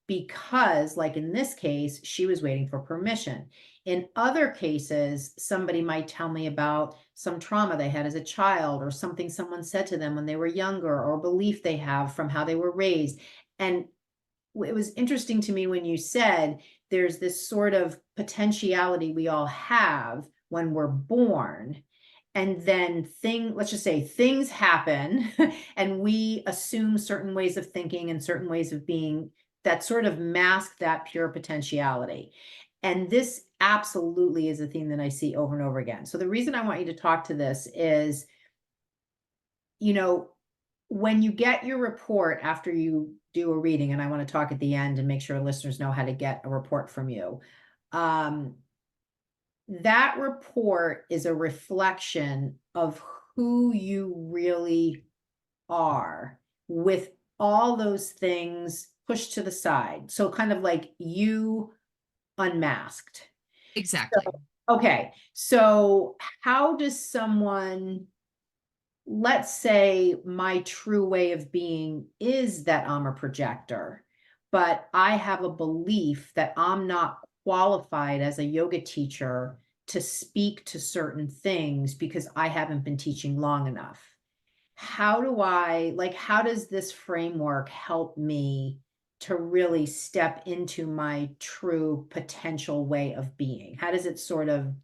S1: because, like in this case, she was waiting for permission. In other cases, somebody might tell me about some trauma they had as a child, or something someone said to them when they were younger, or belief they have from how they were raised. And it was interesting to me when you said there's this sort of potentiality we all have when we're born. And then let's just say things happen and we assume certain ways of thinking and certain ways of being that sort of mask that pure potentiality. And this absolutely is a theme that I see over and over again. So the reason I want you to talk to this is, you know, when you get your report after you do a reading, and I want to talk at the end and make sure listeners know how to get a report from you. Um, that report is a reflection of who you really are, with all those things pushed to the side. So kind of like you unmasked.
S2: Exactly.
S1: Okay, so how does someone, let's say my true way of being is that I'm a projector, but I have a belief that I'm not qualified as a yoga teacher to speak to certain things because I haven't been teaching long enough. How does this framework help me to really step into my true potential way of being? How does it sort of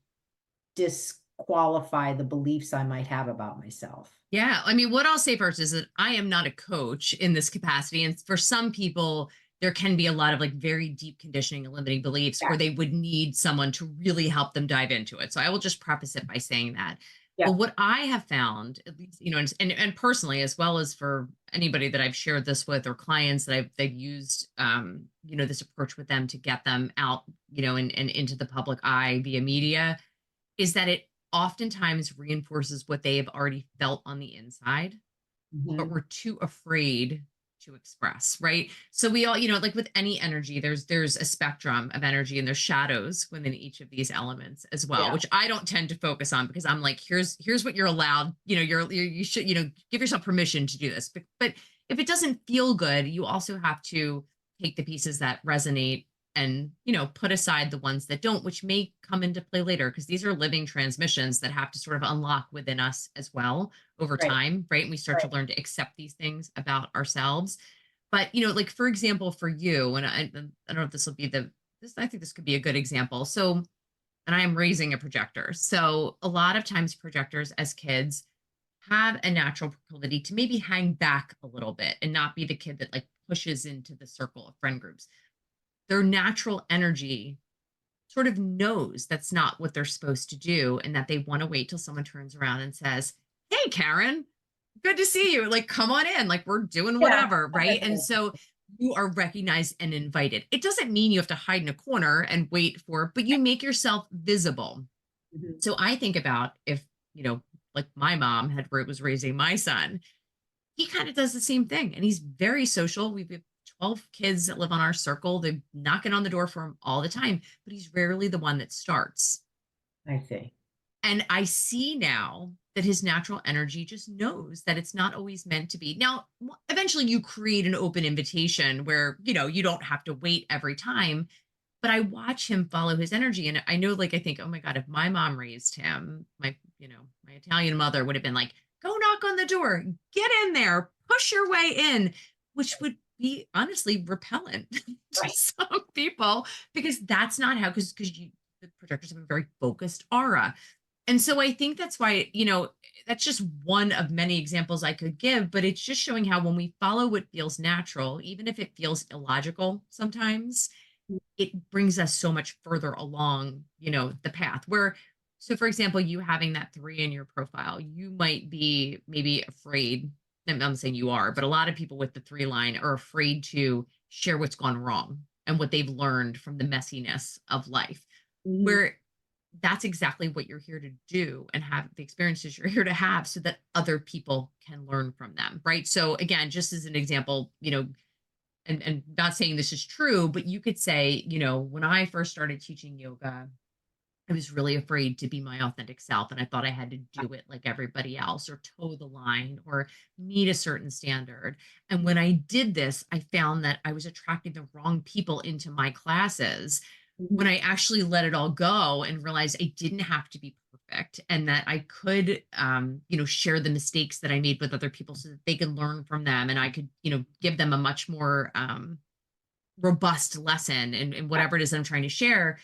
S1: disqualify the beliefs I might have about myself?
S2: Yeah. I mean, what I'll say first is that I am not a coach in this capacity. And for some people, there can be a lot of like very deep conditioning and limiting beliefs
S1: Yeah.
S2: where they would need someone to really help them dive into it. So I will just preface it by saying that.
S1: Yeah.
S2: But what I have found, at least, and personally, as well as for anybody that I've shared this with, or clients that they've used, this approach with them to get them out, and into the public eye via media, is that it oftentimes reinforces what they have already felt on the inside, but
S1: Mhm.
S2: we're too afraid to express, right? So we all, like with any energy, there's a spectrum of energy, and there's shadows within each of these elements as well,
S1: Yeah.
S2: which I don't tend to focus on, because I'm like, here's what you're allowed, you should, give yourself permission to do this. But if it doesn't feel good, you also have to take the pieces that resonate and, put aside the ones that don't, which may come into play later, because these are living transmissions that have to sort of unlock within us as well over
S1: Right.
S2: time, right? And we start to
S1: Right.
S2: learn to accept these things about ourselves. But, like for example, for you, and I don't know if this will be I think this could be a good example. So, and I am raising a projector. So a lot of times projectors as kids have a natural proclivity to maybe hang back a little bit and not be the kid that like pushes into the circle of friend groups. Their natural energy sort of knows that's not what they're supposed to do, and that they want to wait till someone turns around and says, hey, Karen, good to see you. Like, come on in. Like, we're doing
S1: Yeah.
S2: whatever. Right. And so you are recognized and invited. It doesn't mean you have to hide in a corner and wait for, but you make yourself visible.
S1: Mhm.
S2: So I think about if, like my mom was raising my son, he kind of does the same thing. And he's very social. We've got 12 kids that live on our circle. They're knocking on the door for him all the time, but he's rarely the one that starts.
S1: I see.
S2: And I see now that his natural energy just knows that it's not always meant to be. Now, eventually you create an open invitation where, you don't have to wait every time, but I watch him follow his energy. And I know, like, I think, oh my God, if my mom raised him, my Italian mother would have been like, go knock on the door, get in there, push your way in, which would be honestly repellent to
S1: Right.
S2: some people because that's not how, because the projectors have a very focused aura. And so I think that's why, that's just one of many examples I could give, but it's just showing how when we follow what feels natural, even if it feels illogical sometimes, it brings us so much further along, the path where, so for example, you having that 3 in your profile, you might be maybe afraid. I'm saying you are, but a lot of people with the 3 line are afraid to share what's gone wrong and what they've learned from the messiness of life,
S1: Mhm.
S2: where that's exactly what you're here to do and have the experiences you're here to have so that other people can learn from them. Right. So again, just as an example, and not saying this is true, but you could say, when I first started teaching yoga, I was really afraid to be my authentic self. And I thought I had to do it like everybody else or toe the line or meet a certain standard. And when I did this, I found that I was attracting the wrong people into my classes when
S1: Mhm.
S2: I actually let it all go and realized I didn't have to be perfect and that I could, share the mistakes that I made with other people so that they can learn from them and I could, give them a much more robust lesson in
S1: Yeah.
S2: whatever it is I'm trying to share.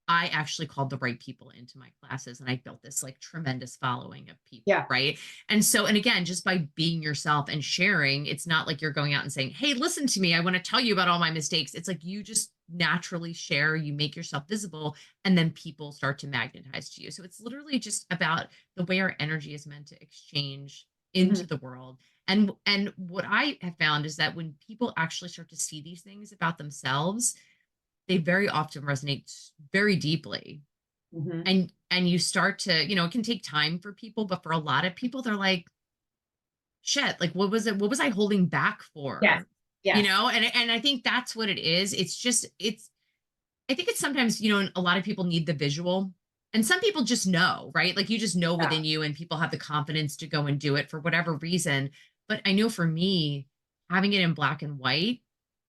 S2: I actually called the right people into my classes and I built this like tremendous following of people,
S1: Yeah.
S2: right? And so, and again, just by being yourself and sharing, it's not like you're going out and saying, hey, listen to me, I want to tell you about all my mistakes. It's like you just naturally share, you make yourself visible, and then people start to magnetize to you. So it's literally just about the way our energy is meant to exchange
S1: Mhm.
S2: into the world. And what I have found is that when people actually start to see these things about themselves, they very often resonate very deeply.
S1: Mhm.
S2: And you start to, it can take time for people, but for a lot of people, they're like, shit, like what was it? What was I holding back
S1: Yes.
S2: for?
S1: Yes.
S2: And I think that's what it is. It's just, I think it's sometimes, a lot of people need the visual. And some people just know, right? Like you just know
S1: Yeah.
S2: within you and people have the confidence to go and do it for whatever reason. But I know for me, having it in black and white,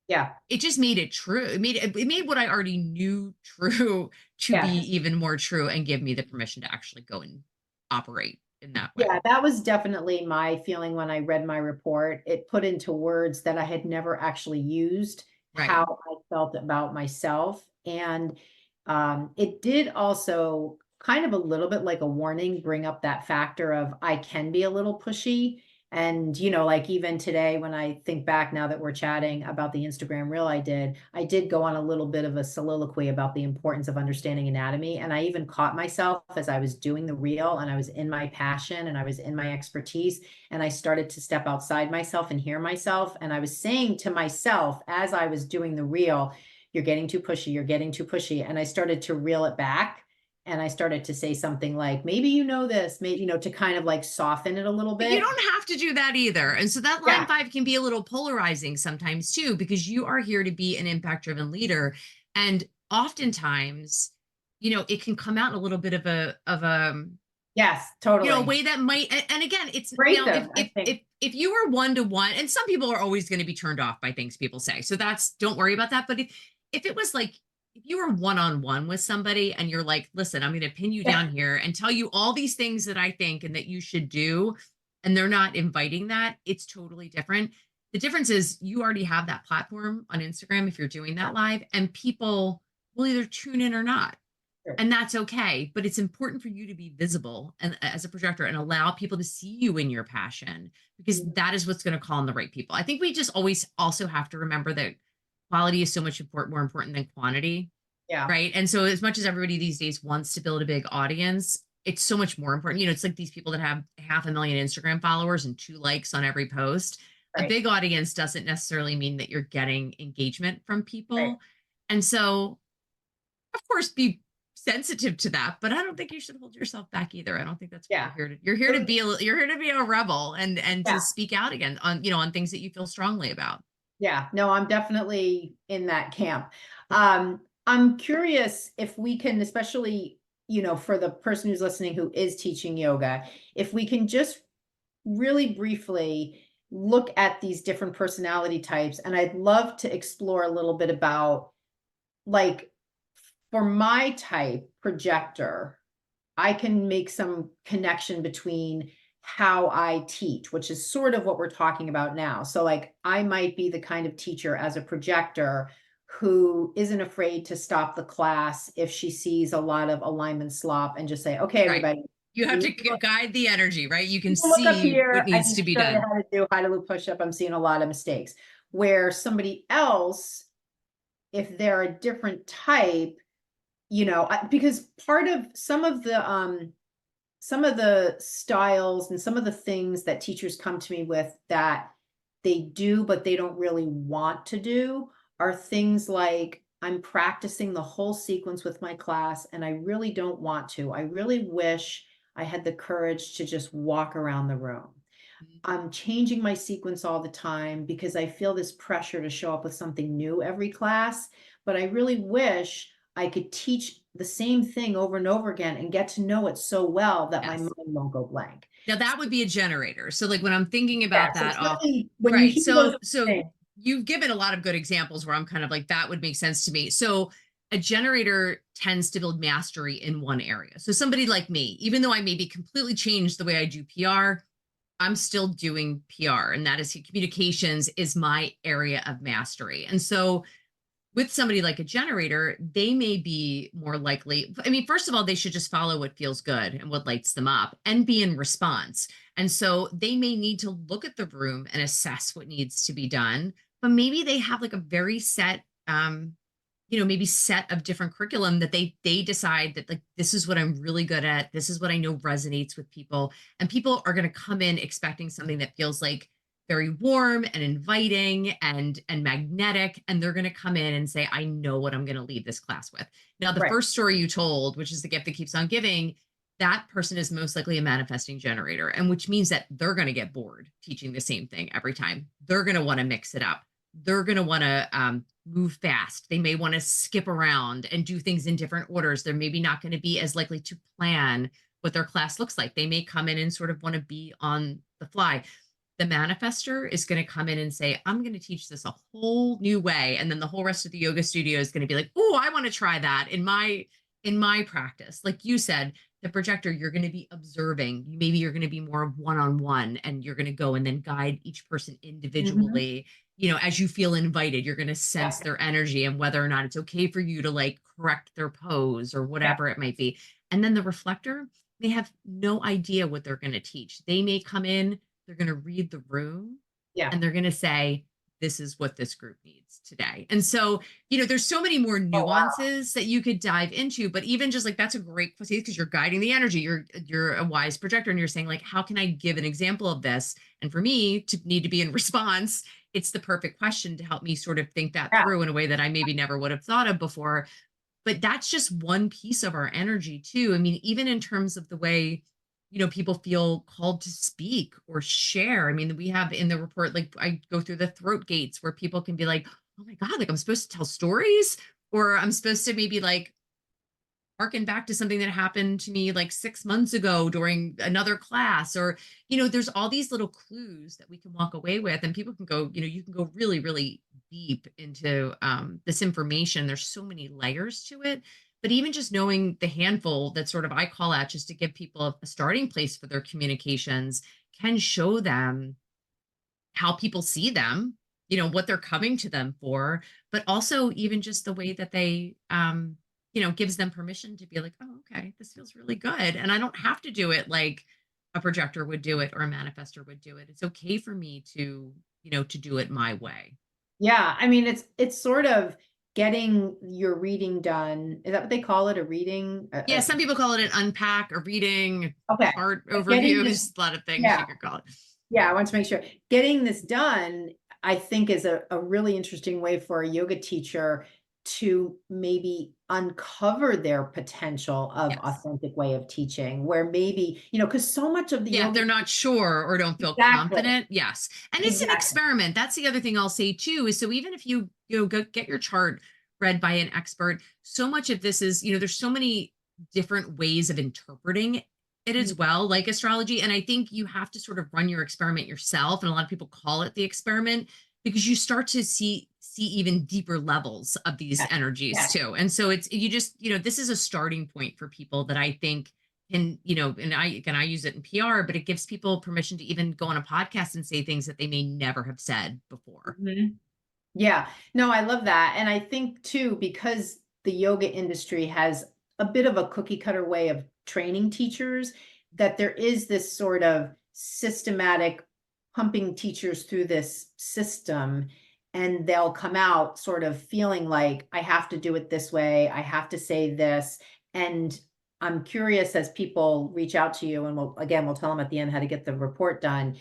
S1: Yeah.
S2: it just made it true. It made what I already knew true to be
S1: Yes.
S2: even more true and give me the permission to actually go and operate in that way.
S1: Yeah, that was definitely my feeling when I read my report. It put into words that I had never actually used how
S2: Right.
S1: I felt about myself. And it did also kind of a little bit like a warning, bring up that factor of I can be a little pushy. And, like even today, when I think back now that we're chatting about the Instagram reel I did go on a little bit of a soliloquy about the importance of understanding anatomy. And I even caught myself as I was doing the reel and I was in my passion and I was in my expertise. And I started to step outside myself and hear myself. And I was saying to myself as I was doing the reel, you're getting too pushy, you're getting too pushy. And I started to reel it back. And I started to say something like, maybe you know this, maybe, to kind of like soften it a little
S2: But you
S1: bit.
S2: don't have to do that either. And so that line
S1: Yeah.
S2: 5 can be a little polarizing sometimes too, because you are here to be an impact driven leader. And oftentimes, it can come out in a little bit of a
S1: Yes,
S2: a
S1: totally.
S2: way that might, and again, it's now if
S1: Abrasive, I
S2: if
S1: think.
S2: if you were one to one, and some people are always going to be turned off by things people say, so that's, don't worry about that. But if it was like, if you were one on one with somebody and you're like, listen, I'm going to pin you
S1: Yeah.
S2: down here and tell you all these things that I think and that you should do, and they're not inviting that, it's totally different. The difference is you already have that platform on Instagram if you're doing that live, and people will either tune in or not,
S1: Sure.
S2: and that's okay. But it's important for you to be visible and as a projector and allow people to see you in your passion, because
S1: Mhm.
S2: that is what's going to call in the right people. I think we just always also have to remember that quality is so much more important than quantity,
S1: Yeah.
S2: right? And so as much as everybody these days wants to build a big audience, it's so much more important. It's like these people that have 500,000 Instagram followers and 2 likes on every post. A
S1: Right.
S2: big audience doesn't necessarily mean that you're getting engagement from
S1: Right.
S2: people. And so, of course, be sensitive to that, but I don't think you should hold yourself back either. I don't think that's what you're
S1: Yeah.
S2: here to. You're here to
S1: So,
S2: be you're here to be a rebel and
S1: yeah.
S2: to speak out again on on things that you feel strongly about.
S1: Yeah. No, I'm definitely in that camp. I'm curious if we can, especially, for the person who's listening who is teaching yoga, if we can just really briefly look at these different personality types. And I'd love to explore a little bit about, like, for my type projector, I can make some connection between how I teach, which is sort of what we're talking about now. So, like, I might be the kind of teacher as a projector who isn't afraid to stop the class if she sees a lot of alignment slop and just say, okay,
S2: Right.
S1: everybody,
S2: You have
S1: you
S2: to
S1: look,
S2: guide the energy, right? You can
S1: you look up
S2: see what
S1: here. I
S2: needs
S1: need
S2: to
S1: to
S2: be
S1: show you
S2: done.
S1: how to do high to loop push up. I'm seeing a lot of mistakes. Where somebody else, if they're a different type, because part of some of the styles and some of the things that teachers come to me with that they do, but they don't really want to do, are things like, I'm practicing the whole sequence with my class and I really don't want to. I really wish I had the courage to just walk around the room. I'm changing my sequence all the time because I feel this pressure to show up with something new every class, but I really wish I could teach the same thing over and over again and get to know it so well that my mind
S2: Yes.
S1: won't go blank.
S2: Now that would be a generator. So like when I'm thinking
S1: Yeah,
S2: about
S1: so
S2: that
S1: tell
S2: off,
S1: me when you
S2: right.
S1: hear those
S2: So
S1: things.
S2: you've given a lot of good examples where I'm kind of like that would make sense to me. So a generator tends to build mastery in one area. So somebody like me, even though I maybe completely changed the way I do PR, I'm still doing PR, and that is communications is my area of mastery. And so with somebody like a generator, they may be more likely. I mean, first of all, they should just follow what feels good and what lights them up and be in response. And so they may need to look at the room and assess what needs to be done, but maybe they have like a very set, maybe set of different curriculum that they decide that like this is what I'm really good at. This is what I know resonates with people, and people are going to come in expecting something that feels like very warm and inviting and magnetic, and they're going to come in and say, I know what I'm going to leave this class with. Now the
S1: Right.
S2: first story you told, which is the gift that keeps on giving, that person is most likely a manifesting generator, and which means that they're going to get bored teaching the same thing every time. They're going to want to mix it up. They're going to want to move fast. They may want to skip around and do things in different orders. They're maybe not going to be as likely to plan what their class looks like. They may come in and sort of want to be on the fly. The manifester is going to come in and say, I'm going to teach this a whole new way. And then the whole rest of the yoga studio is going to be like, oh, I want to try that in my practice. Like you said, the projector, you're going to be observing. Maybe you're going to be more one-on-one, and you're going to go and then guide each person
S1: Mhm.
S2: individually. As you feel invited, you're going to sense
S1: Yeah.
S2: their energy and whether or not it's okay for you to like correct their pose or
S1: Yeah.
S2: whatever it might be. And then the reflector, they have no idea what they're going to teach. They may come in, they're going to read the room,
S1: Yeah.
S2: and they're going to say, this is what this group needs today. And so, there's so many more
S1: Oh, wow.
S2: nuances that you could dive into, but even just like that's a great place because you're guiding the energy. You're a wise projector, and you're saying like, how can I give an example of this? And for me to need to be in response, it's the perfect question to help me sort of think that
S1: Yeah.
S2: through in a way that I maybe never would have thought of before. But that's just one piece of our energy too. I mean, even in terms of the way people feel called to speak or share. I mean, we have in the report, like I go through the throat gates where people can be like, oh my God, like I'm supposed to tell stories, or I'm supposed to maybe like harken back to something that happened to me like 6 months ago during another class, or there's all these little clues that we can walk away with, and people can go, you can go really, really deep into this information. There's so many layers to it, but even just knowing the handful that sort of I call out just to give people a starting place for their communications can show them how people see them, what they're coming to them for, but also even just the way that they, gives them permission to be like, oh, okay, this feels really good. And I don't have to do it like a projector would do it or a manifester would do it. It's okay for me to, to do it my way.
S1: Yeah. I mean, it's sort of, getting your reading done. Is that what they call it? A reading?
S2: Yeah, some people call it an unpack, a reading,
S1: Okay.
S2: chart
S1: But getting
S2: overview.
S1: this,
S2: There's a lot of things
S1: yeah,
S2: you could call it.
S1: yeah, I want to make sure getting this done, I think, is a really interesting way for a yoga teacher to maybe uncover their potential of
S2: Yes.
S1: authentic way of teaching, where maybe, you know, because so much of the
S2: Yeah, if
S1: yoga,
S2: they're not sure or don't feel
S1: exactly,
S2: confident. Yes. And it's an
S1: exactly.
S2: experiment. That's the other thing I'll say too, is so even if you go get your chart read by an expert, so much of this is, there's so many different ways of interpreting it
S1: Mhm.
S2: as well, like astrology. And I think you have to sort of run your experiment yourself. And a lot of people call it the experiment because you start to see even deeper levels of these
S1: Yeah,
S2: energies
S1: yeah,
S2: too. And so it's you just, this is a starting point for people that I think and and I use it in PR, but it gives people permission to even go on a podcast and say things that they may never have said before.
S1: mhm. Yeah, no, I love that. And I think too, because the yoga industry has a bit of a cookie cutter way of training teachers, that there is this sort of systematic pumping teachers through this system, and they'll come out sort of feeling like, I have to do it this way, I have to say this. And I'm curious, as people reach out to you, and we'll tell them at the end how to get the report done,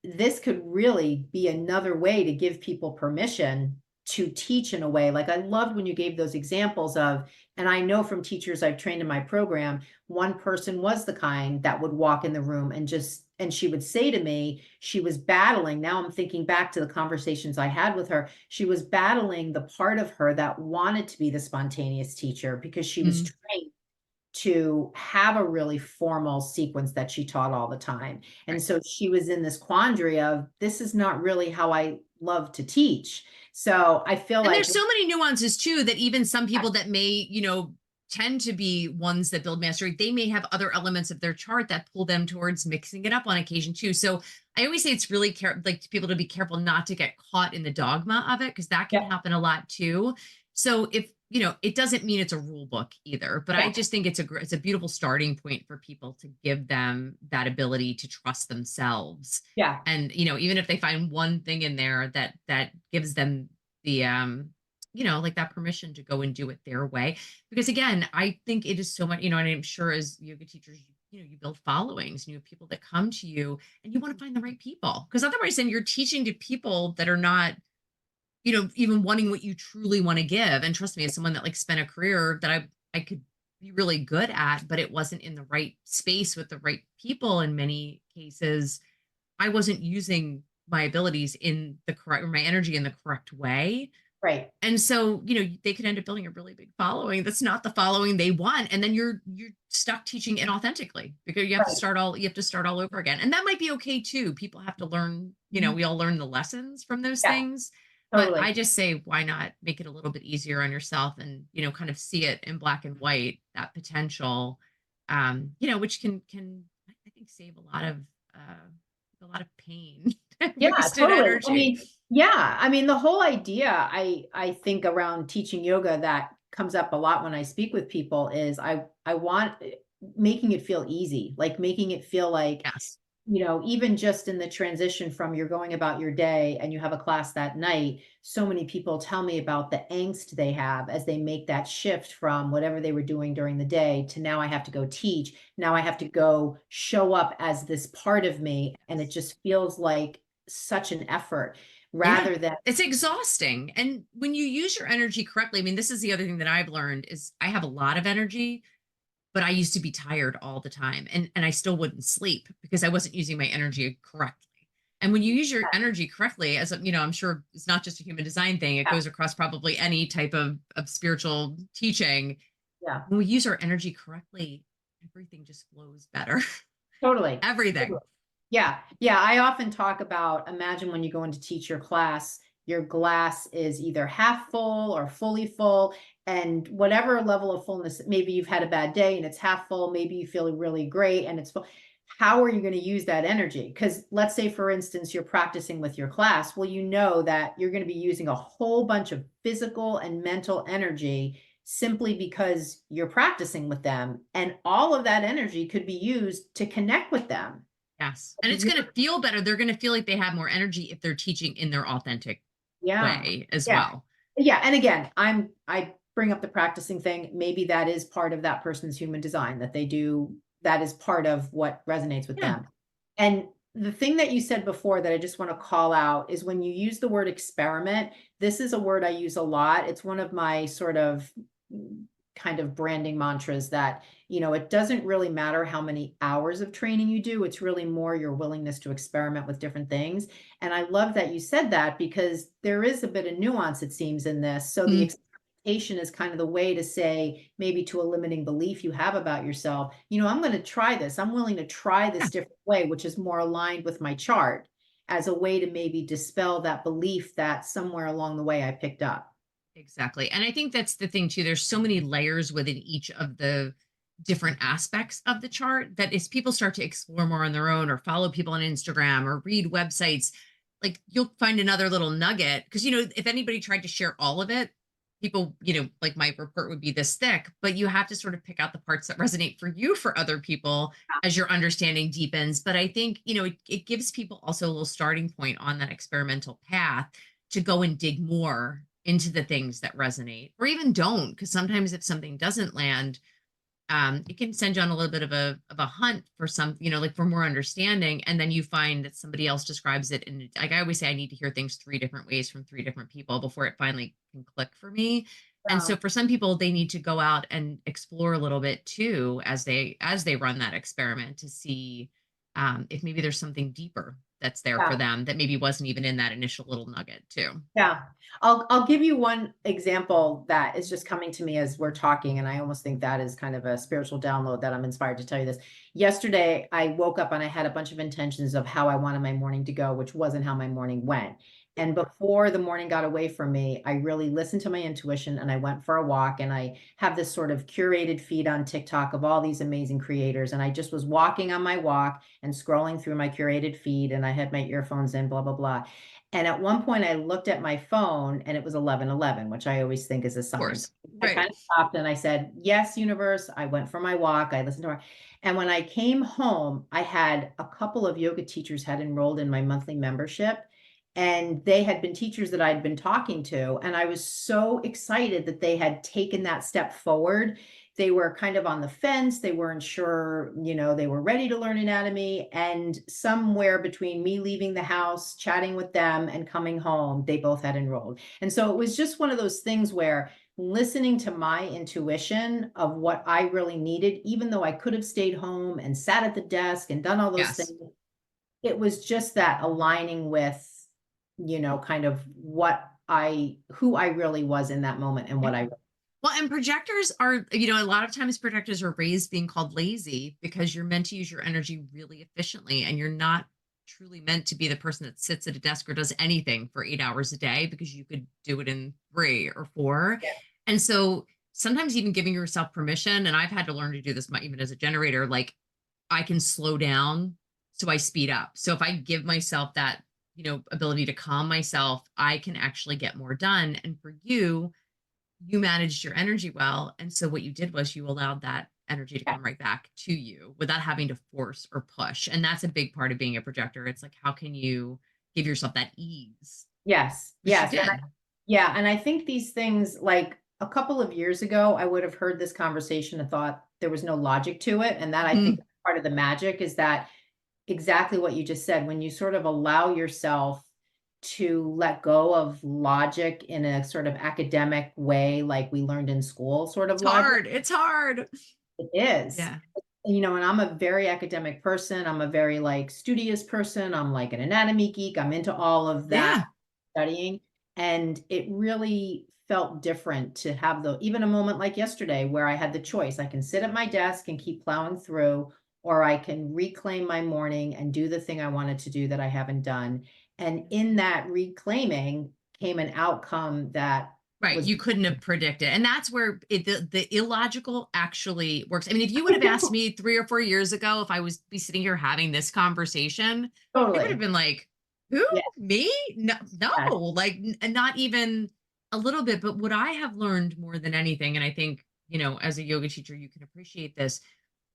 S1: this could really be another way to give people permission to teach in a way. Like, I loved when you gave those examples of, and I know from teachers I've trained in my program, one person was the kind that would walk in the room and just, and she would say to me, she was battling. Now I'm thinking back to the conversations I had with her. She was battling the part of her that wanted to be the spontaneous teacher because she was
S2: Mm,
S1: trained to have a really formal sequence that she taught all the time. And
S2: right.
S1: so she was in this quandary of, this is not really how I love to teach. So I feel
S2: And
S1: like,
S2: there's so many nuances too that even some
S1: yeah,
S2: people that may, tend to be ones that build mastery, they may have other elements of their chart that pull them towards mixing it up on occasion too. So I always say it's really like to people to be careful not to get caught in the dogma of it because that can
S1: yeah,
S2: happen a lot too. So if it doesn't mean it's a rule book either, but I
S1: yeah,
S2: just think it's a beautiful starting point for people to give them that ability to trust themselves.
S1: yeah,
S2: And even if they find one thing in there that gives them the like that permission to go and do it their way, because again I think it is so much, and I'm sure as yoga teachers you build followings and you have people that come to you and you want to find the right people, because otherwise then you're teaching to people that are not even wanting what you truly want to give. And trust me, as someone that like spent a career that I could be really good at, but it wasn't in the right space with the right people in many cases, I wasn't using my abilities in the correct, or my energy in the correct way.
S1: right,
S2: And so, they could end up building a really big following that's not the following they want. And then you're stuck teaching inauthentically because
S1: right.
S2: you have to start all over again. And that might be okay too. People have to learn,
S1: Mhm.
S2: we all learn the lessons from those
S1: Yeah,
S2: things. But
S1: totally.
S2: I just say, why not make it a little bit easier on yourself and, kind of see it in black and white, that potential, which can I think save a lot of pain and
S1: Yeah,
S2: wasted
S1: totally. I
S2: energy.
S1: mean, yeah, I mean, the whole idea, I think, around teaching yoga that comes up a lot when I speak with people is, I want making it feel easy, like making it feel like,
S2: Yes.
S1: even just in the transition from you're going about your day and you have a class that night, so many people tell me about the angst they have as they make that shift from whatever they were doing during the day to, now I have to go teach. Now I have to go show up as this part of me. And it
S2: Yes.
S1: just feels like such an effort
S2: Yeah.
S1: rather than,
S2: It's exhausting. And when you use your energy correctly, I mean, this is the other thing that I've learned is I have a lot of energy, but I used to be tired all the time and I still wouldn't sleep because I wasn't using my energy correctly. And when you use your energy correctly, I'm sure it's not just a human design thing, it
S1: yeah,
S2: goes across probably any type of spiritual teaching.
S1: yeah,
S2: When we use our energy correctly, everything just flows better.
S1: totally.
S2: Everything.
S1: Yeah. Yeah. I often talk about, imagine when you go in to teach your class, your glass is either half full or fully full. And whatever level of fullness, maybe you've had a bad day and it's half full, maybe you feel really great and it's full. How are you going to use that energy? Because let's say, for instance, you're practicing with your class. Well, you know that you're going to be using a whole bunch of physical and mental energy simply because you're practicing with them. And all of that energy could be used to connect with them.
S2: Yes. And it's going to feel better. They're going to feel like they have more energy if they're teaching in their authentic
S1: Yeah.
S2: way as
S1: Yeah.
S2: well.
S1: Yeah, and again, I bring up the practicing thing. Maybe that is part of that person's human design that they do. That is part of what resonates with
S2: Yeah.
S1: them. And the thing that you said before that I just want to call out is when you use the word experiment, this is a word I use a lot. It's one of my sort of kind of branding mantras that, it doesn't really matter how many hours of training you do. It's really more your willingness to experiment with different things. And I love that you said that because there is a bit of nuance, it seems, in this. So the
S2: Mm,
S1: experimentation is kind of the way to say, maybe to a limiting belief you have about yourself, I'm going to try this. I'm willing to try
S2: yeah.
S1: this different way, which is more aligned with my chart as a way to maybe dispel that belief that somewhere along the way I picked up.
S2: Exactly. And I think that's the thing too. There's so many layers within each of the different aspects of the chart that as people start to explore more on their own or follow people on Instagram or read websites, like you'll find another little nugget. Cause if anybody tried to share all of it, people, like my report would be this thick, but you have to sort of pick out the parts that resonate for you for other people as your understanding deepens. But I think, it gives people also a little starting point on that experimental path to go and dig more into the things that resonate or even don't. Because sometimes if something doesn't land, it can send you on a little bit of a hunt for some, like for more understanding. And then you find that somebody else describes it. And like I always say, I need to hear things three different ways from three different people before it finally can click for me. And
S1: Yeah.
S2: so for some people, they need to go out and explore a little bit too as they run that experiment to see if maybe there's something deeper that's there for
S1: Yeah.
S2: them that maybe wasn't even in that initial little nugget too.
S1: Yeah. I'll give you one example that is just coming to me as we're talking, and I almost think that is kind of a spiritual download that I'm inspired to tell you this. Yesterday, I woke up and I had a bunch of intentions of how I wanted my morning to go, which wasn't how my morning went. And before the morning got away from me, I really listened to my intuition and I went for a walk. And I have this sort of curated feed on TikTok of all these amazing creators. And I just was walking on my walk and scrolling through my curated feed, and I had my earphones in, blah, blah, blah. And at one point I looked at my phone and it was 11:11, which I always think is a
S2: Of
S1: sign.
S2: course.
S1: I
S2: Right.
S1: kind of stopped and I said, "Yes, universe." I went for my walk. I listened to her. And when I came home, I had a couple of yoga teachers had enrolled in my monthly membership. And they had been teachers that I'd been talking to. And I was so excited that they had taken that step forward. They were kind of on the fence. They weren't sure, they were ready to learn anatomy. And somewhere between me leaving the house, chatting with them, and coming home, they both had enrolled. And so it was just one of those things where listening to my intuition of what I really needed, even though I could have stayed home and sat at the desk and done all those
S2: Yes.
S1: things, it was just that aligning with, kind of who I really was in that moment and what I.
S2: Well, and projectors are, a lot of times projectors are raised being called lazy because you're meant to use your energy really efficiently and you're not truly meant to be the person that sits at a desk or does anything for 8 hours a day because you could do it in 3 or 4.
S1: Yeah.
S2: And so sometimes even giving yourself permission, and I've had to learn to do this even as a generator, like I can slow down so I speed up. So if I give myself that, ability to calm myself, I can actually get more done. And for you managed your energy well. And so what you did was you allowed that energy to
S1: Yeah.
S2: come right back to you without having to force or push. And that's a big part of being a projector. It's like, how can you give yourself that ease?
S1: Yes.
S2: Which you
S1: Yes.
S2: did.
S1: Yeah. And I think these things, like a couple of years ago, I would have heard this conversation and thought there was no logic to it. And that I think
S2: Mhm.
S1: part of the magic is that exactly what you just said, when you sort of allow yourself to let go of logic in a sort of academic way, like we learned in school, sort of
S2: It's
S1: logic,
S2: hard. It's hard.
S1: it is.
S2: Yeah.
S1: And I'm a very academic person. I'm a very like studious person. I'm like an anatomy geek. I'm into all of that
S2: Yeah.
S1: studying. And it really felt different to have even a moment like yesterday where I had the choice. I can sit at my desk and keep plowing through, or I can reclaim my morning and do the thing I wanted to do that I haven't done. And in that reclaiming came an outcome that
S2: Right.
S1: was
S2: You couldn't have predicted. And that's where the illogical actually works. I mean, if you would have asked me 3 or 4 years ago if I was be sitting here having this conversation, I would have
S1: totally.
S2: been like, who?
S1: Yeah.
S2: Me? No,
S1: Yes.
S2: no, like not even a little bit. But what I have learned more than anything, and I think, as a yoga teacher, you can appreciate this,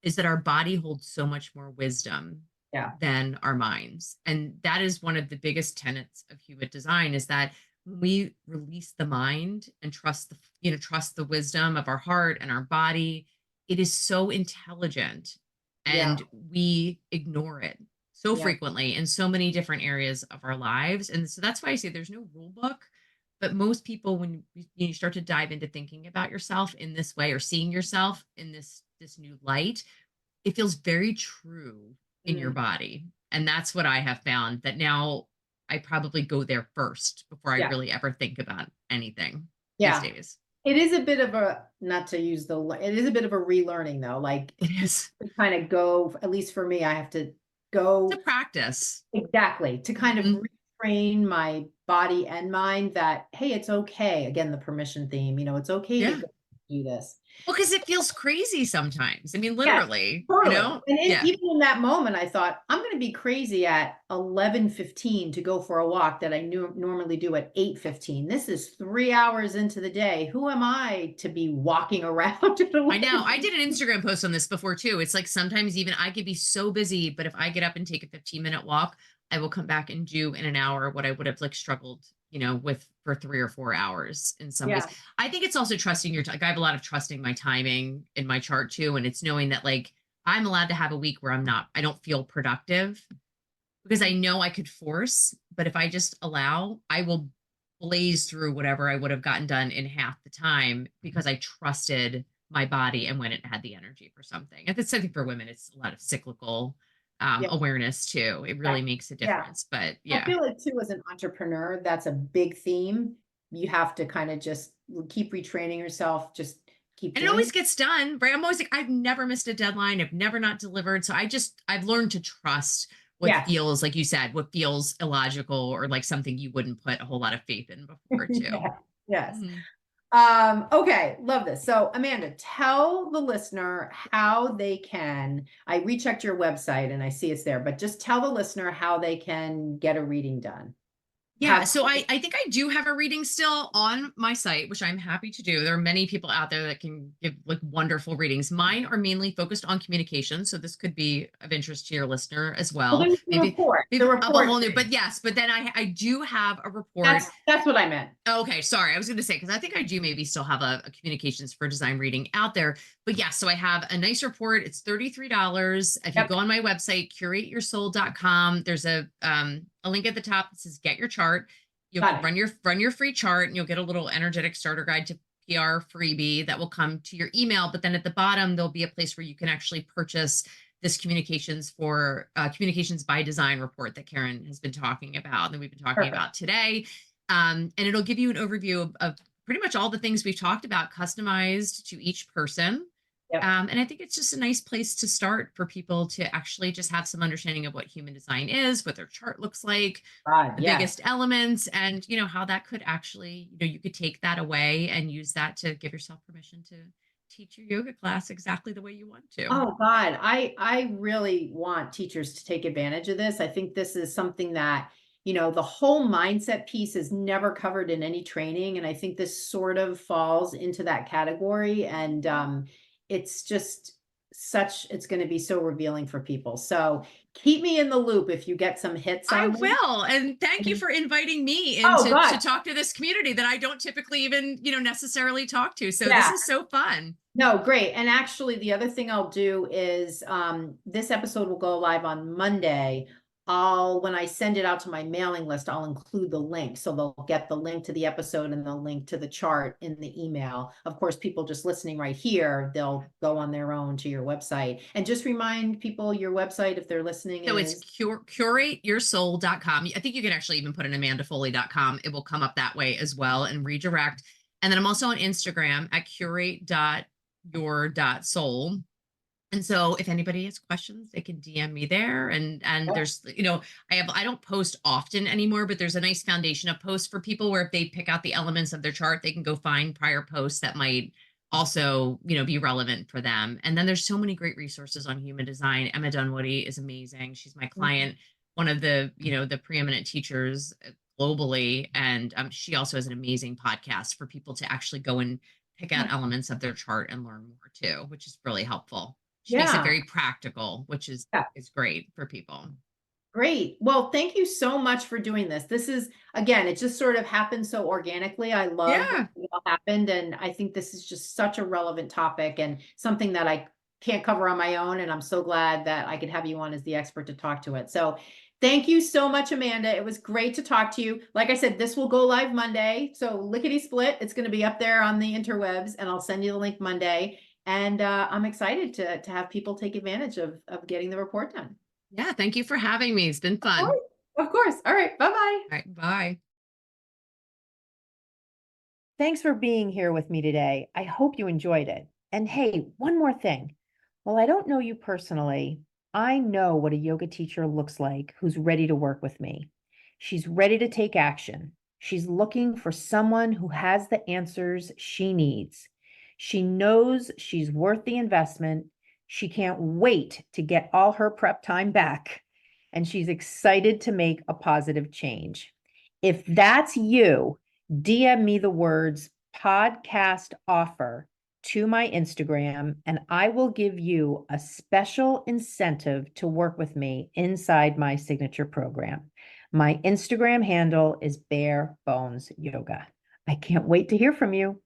S2: is that our body holds so much more wisdom
S1: Yeah.
S2: than our minds. And that is one of the biggest tenets of human design is that when we release the mind and trust the wisdom of our heart and our body, it is so intelligent,
S1: Yeah.
S2: and we ignore it so
S1: Yeah.
S2: frequently in so many different areas of our lives. And so that's why I say there's no rule book. But most people, when you start to dive into thinking about yourself in this way, or seeing yourself in this new light, it feels very true in your
S1: Mm.
S2: body. And that's what I have found, that now I probably go there first before I
S1: Yeah.
S2: really ever think about anything these
S1: Yeah.
S2: days.
S1: It is a bit of a, not to use it is a bit of a relearning though. Like
S2: It
S1: you
S2: is.
S1: have to kind of go, at least for me, I have to
S2: It's
S1: go
S2: a practice.
S1: exactly to kind of
S2: Mhm.
S1: retrain my body and mind that, hey, it's okay. Again, the permission theme, it's okay to
S2: Yeah.
S1: go do this.
S2: Well, because it feels crazy sometimes. I mean,
S1: Yes,
S2: literally,
S1: totally. And
S2: Yeah.
S1: even in that moment, I thought, I'm going to be crazy at 11:15 to go for a walk that I normally do at 8:15. This is 3 hours into the day. Who am I to be walking around at
S2: I know. I
S1: 11?
S2: did an Instagram post on this before too. It's like sometimes even I could be so busy, but if I get up and take a 15-minute walk, I will come back and do in an hour what I would have like struggled, with for 3 or 4 hours in some days.
S1: Yeah.
S2: I think it's also trusting your like I have a lot of trusting my timing in my chart too. And it's knowing that like I'm allowed to have a week where I don't feel productive, because I know I could force, but if I just allow, I will blaze through whatever I would have gotten done in half the time, because I trusted my body and when it had the energy for something. And it's something for women, it's a lot of cyclical
S1: Yeah.
S2: awareness too. It really makes a
S1: Yeah.
S2: difference. But
S1: I
S2: yeah.
S1: feel like too, as an entrepreneur, that's a big theme. You have to kind of just keep retraining yourself, just keep
S2: And it
S1: doing
S2: always
S1: it.
S2: gets done, right? I'm always like, I've never missed a deadline. I've never not delivered. So I've learned to trust what
S1: Yes.
S2: feels, like you said, what feels illogical, or like something you wouldn't put a whole lot of faith in before too.
S1: Yeah. Yes.
S2: Mhm.
S1: Okay, love this. So Amanda, tell the listener how they can, I rechecked your website and I see it's there, but just tell the listener how they can get a reading done.
S2: Yeah,
S1: Have,
S2: so I think I do have a reading still on my site, which I'm happy to do. There are many people out there that can give like wonderful readings. Mine are mainly focused on communication, so this could be of interest to your listener as
S1: well,
S2: well.
S1: there's
S2: Maybe
S1: the
S2: maybe of a
S1: report
S2: whole new,
S1: thing.
S2: but yes, but then I do have a report.
S1: That's what I meant.
S2: Okay, sorry. I was going to say, because I think I do maybe still have a communications for design reading out there. But yeah, so I have a nice report. It's $33. If you
S1: Yep.
S2: go on my website, curateyoursoul.com, there's a link at the top that says get your chart. You'll
S1: Got it.
S2: run your free chart, and you'll get a little energetic starter guide to PR freebie that will come to your email. But then at the bottom, there'll be a place where you can actually purchase this communications by design report that Karen has been talking about, and that we've been talking
S1: Perfect.
S2: about today. And it'll give you an overview of pretty much all the things we've talked about, customized to each person.
S1: Yep.
S2: And I think it's just a nice place to start for people to actually just have some understanding of what human design is, what their chart looks like,
S1: God,
S2: the
S1: yes.
S2: biggest elements, and how that could actually, you could take that away and use that to give yourself permission to teach your yoga class exactly the way you want to.
S1: Oh God, I really want teachers to take advantage of this. I think this is something that, the whole mindset piece is never covered in any training. And I think this sort of falls into that category. And it's just it's going to be so revealing for people. So keep me in the loop if you get some hits
S2: I
S1: on this.
S2: will. And thank you
S1: And-
S2: for inviting me in
S1: Oh
S2: to
S1: God.
S2: talk to this community that I don't typically even, necessarily talk to. So this
S1: Yeah.
S2: is so fun.
S1: No, great. And actually, the other thing I'll do is this episode will go live on Monday. When I send it out to my mailing list, I'll include the link. So they'll get the link to the episode and the link to the chart in the email. Of course, people just listening right here, they'll go on their own to your website. And just remind people your website if they're listening.
S2: So it's curateyoursoul.com. I think you can actually even put in amandafoley.com. It will come up that way as well and redirect. And then I'm also on Instagram at curate.your.soul. And so if anybody has questions, they can DM me there. And there's, I don't post often anymore, but there's a nice foundation of posts for people where if they pick out the elements of their chart, they can go find prior posts that might also, be relevant for them. And then there's so many great resources on human design. Emma Dunwoody is amazing. She's my client, one of the, the preeminent teachers globally. And she also has an amazing podcast for people to actually go and pick out elements of their chart and learn more too, which is really helpful. She makes it
S1: Yeah.
S2: very practical, which is
S1: Yeah.
S2: great for people.
S1: Great. Well, thank you so much for doing this. This is, again, it just sort of happened so organically. I love
S2: Yeah.
S1: it all happened. And I think this is just such a relevant topic and something that I can't cover on my own. And I'm so glad that I could have you on as the expert to talk to it. So thank you so much, Amanda. It was great to talk to you. Like I said, this will go live Monday. So lickety split, it's going to be up there on the interwebs and I'll send you the link Monday. And I'm excited to have people take advantage of getting the report done.
S2: Yeah. Thank you for having me. It's been
S1: Of
S2: fun.
S1: course. Of course. All right. Bye-bye.
S2: All right. Bye.
S1: Thanks for being here with me today. I hope you enjoyed it. And hey, one more thing. While I don't know you personally, I know what a yoga teacher looks like who's ready to work with me. She's ready to take action. She's looking for someone who has the answers she needs. She knows she's worth the investment. She can't wait to get all her prep time back. And she's excited to make a positive change. If that's you, DM me the words podcast offer to my Instagram, and I will give you a special incentive to work with me inside my signature program. My Instagram handle is Bare Bones Yoga. I can't wait to hear from you.